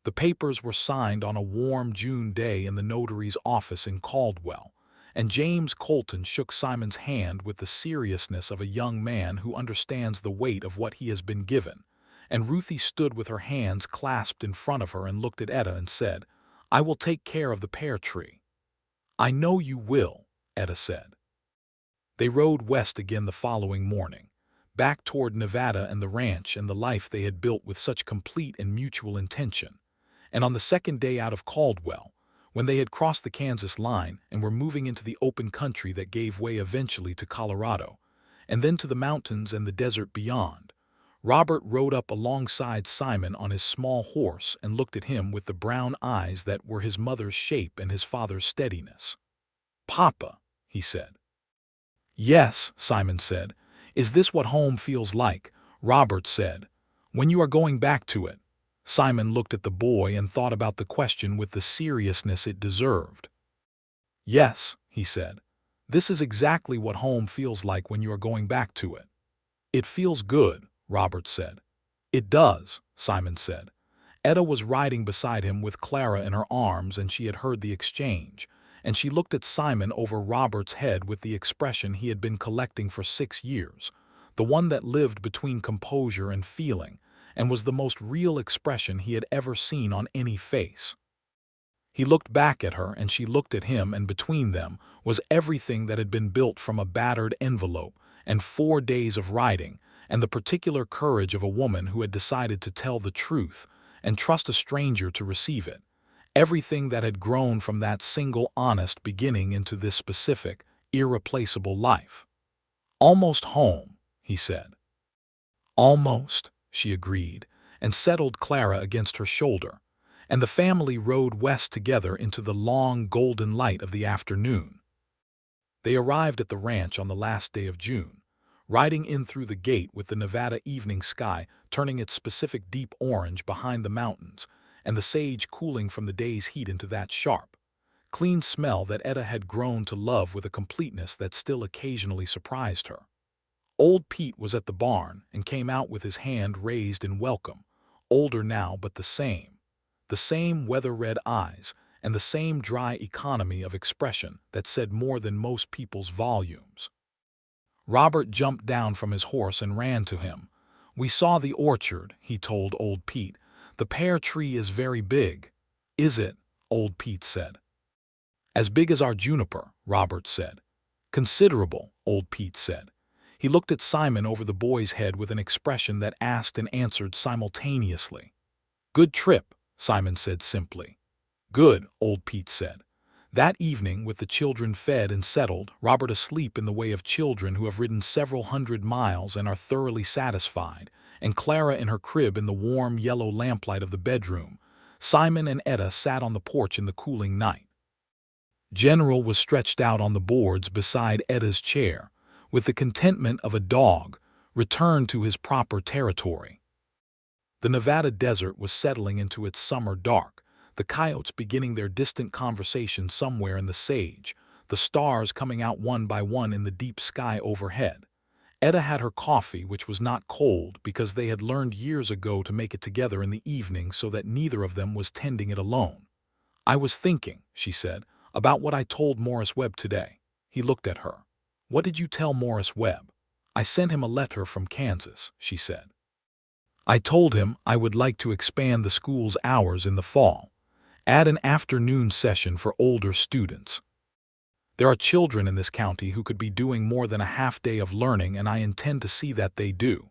The papers were signed on a warm June day in the notary's office in Caldwell, and James Colton shook Simon's hand with the seriousness of a young man who understands the weight of what he has been given, and Ruthie stood with her hands clasped in front of her and looked at Etta and said, "I will take care of the pear tree." "I know you will," Etta said. They rode west again the following morning, back toward Nevada and the ranch and the life they had built with such complete and mutual intention. And on the second day out of Caldwell, when they had crossed the Kansas line and were moving into the open country that gave way eventually to Colorado, and then to the mountains and the desert beyond, Robert rode up alongside Simon on his small horse and looked at him with the brown eyes that were his mother's shape and his father's steadiness. "Papa," he said. "Yes," Simon said. "Is this what home feels like?" Robert said. "When you are going back to it?" Simon looked at the boy and thought about the question with the seriousness it deserved. "Yes," he said. "This is exactly what home feels like when you are going back to it." "It feels good," Robert said. "It does," Simon said. Etta was riding beside him with Clara in her arms, and she had heard the exchange, and she looked at Simon over Robert's head with the expression he had been collecting for 6 years, the one that lived between composure and feeling, and was the most real expression he had ever seen on any face. He looked back at her, and she looked at him, and between them was everything that had been built from a battered envelope and 4 days of riding, and the particular courage of a woman who had decided to tell the truth and trust a stranger to receive it. Everything that had grown from that single honest beginning into this specific, irreplaceable life. "Almost home," he said. "Almost," she agreed, and settled Clara against her shoulder, and the family rode west together into the long golden light of the afternoon. They arrived at the ranch on the last day of June, riding in through the gate with the Nevada evening sky turning its specific deep orange behind the mountains, and the sage cooling from the day's heat into that sharp, clean smell that Etta had grown to love with a completeness that still occasionally surprised her. Old Pete was at the barn and came out with his hand raised in welcome, older now but the same weather-red eyes and the same dry economy of expression that said more than most people's volumes. Robert jumped down from his horse and ran to him. "We saw the orchard," he told old Pete. "The pear tree is very big." "Is it?" old Pete said. "As big as our juniper," Robert said. "Considerable," old Pete said. He looked at Simon over the boy's head with an expression that asked and answered simultaneously. "Good trip," Simon said simply. "Good," old Pete said. That evening, with the children fed and settled, Robert asleep in the way of children who have ridden several hundred miles and are thoroughly satisfied, and Clara in her crib in the warm yellow lamplight of the bedroom, Simon and Etta sat on the porch in the cooling night. General was stretched out on the boards beside Etta's chair, with the contentment of a dog returned to his proper territory. The Nevada desert was settling into its summer dark, the coyotes beginning their distant conversation somewhere in the sage, the stars coming out one by one in the deep sky overhead. Etta had her coffee, which was not cold because they had learned years ago to make it together in the evening so that neither of them was tending it alone. "I was thinking," she said, "about what I told Morris Webb today." He looked at her. "What did you tell Morris Webb?" "I sent him a letter from Kansas," she said. "I told him I would like to expand the school's hours in the fall, add an afternoon session for older students. There are children in this county who could be doing more than a half day of learning, and I intend to see that they do."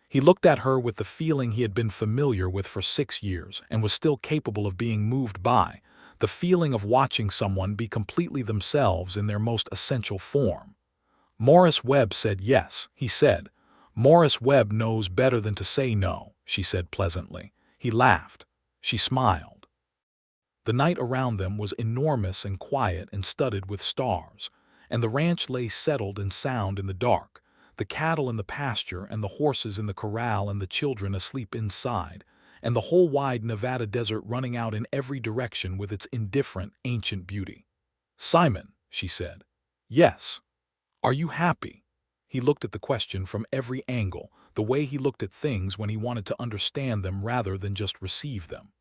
He looked at her with the feeling he had been familiar with for 6 years and was still capable of being moved by, the feeling of watching someone be completely themselves in their most essential form. "Morris Webb said yes," he said. "Morris Webb knows better than to say no," she said pleasantly. He laughed. She smiled. The night around them was enormous and quiet and studded with stars, and the ranch lay settled and sound in the dark, the cattle in the pasture and the horses in the corral and the children asleep inside, and the whole wide Nevada desert running out in every direction with its indifferent, ancient beauty. "Simon," she said. "Yes." "Are you happy?" He looked at the question from every angle, the way he looked at things when he wanted to understand them rather than just receive them.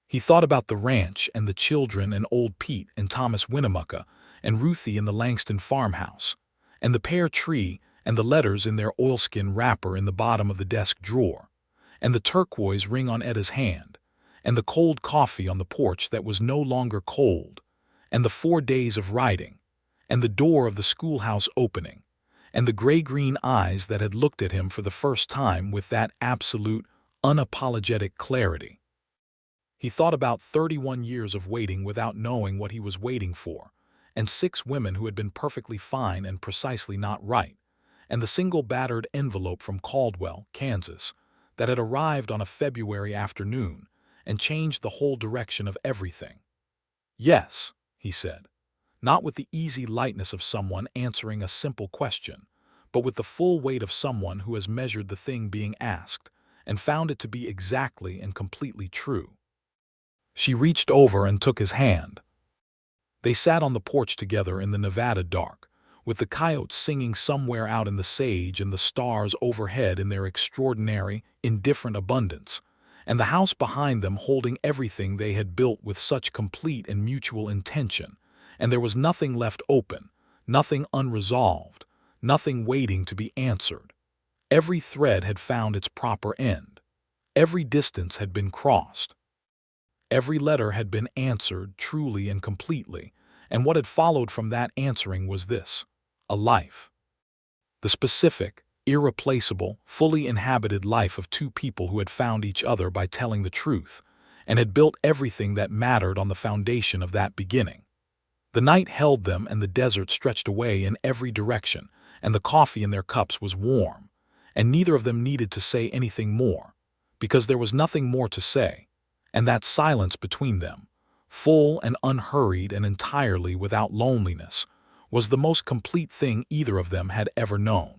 He thought about the ranch and the children and old Pete and Thomas Winnemucca and Ruthie in the Langston farmhouse, and the pear tree and the letters in their oilskin wrapper in the bottom of the desk drawer, and the turquoise ring on Etta's hand, and the cold coffee on the porch that was no longer cold, and the 4 days of riding, and the door of the schoolhouse opening, and the gray-green eyes that had looked at him for the first time with that absolute, unapologetic clarity. He thought about 31 years of waiting without knowing what he was waiting for, and 6 women who had been perfectly fine and precisely not right, and the single battered envelope from Caldwell, Kansas, that had arrived on a February afternoon and changed the whole direction of everything. "Yes," he said, not with the easy lightness of someone answering a simple question, but with the full weight of someone who has measured the thing being asked and found it to be exactly and completely true. She reached over and took his hand. They sat on the porch together in the Nevada dark, with the coyotes singing somewhere out in the sage and the stars overhead in their extraordinary, indifferent abundance, and the house behind them holding everything they had built with such complete and mutual intention, and there was nothing left open, nothing unresolved, nothing waiting to be answered. Every thread had found its proper end. Every distance had been crossed. Every letter had been answered truly and completely, and what had followed from that answering was this: a life. The specific, irreplaceable, fully inhabited life of 2 people who had found each other by telling the truth, and had built everything that mattered on the foundation of that beginning. The night held them and the desert stretched away in every direction, and the coffee in their cups was warm, and neither of them needed to say anything more, because there was nothing more to say, and that silence between them, full and unhurried and entirely without loneliness, was the most complete thing either of them had ever known.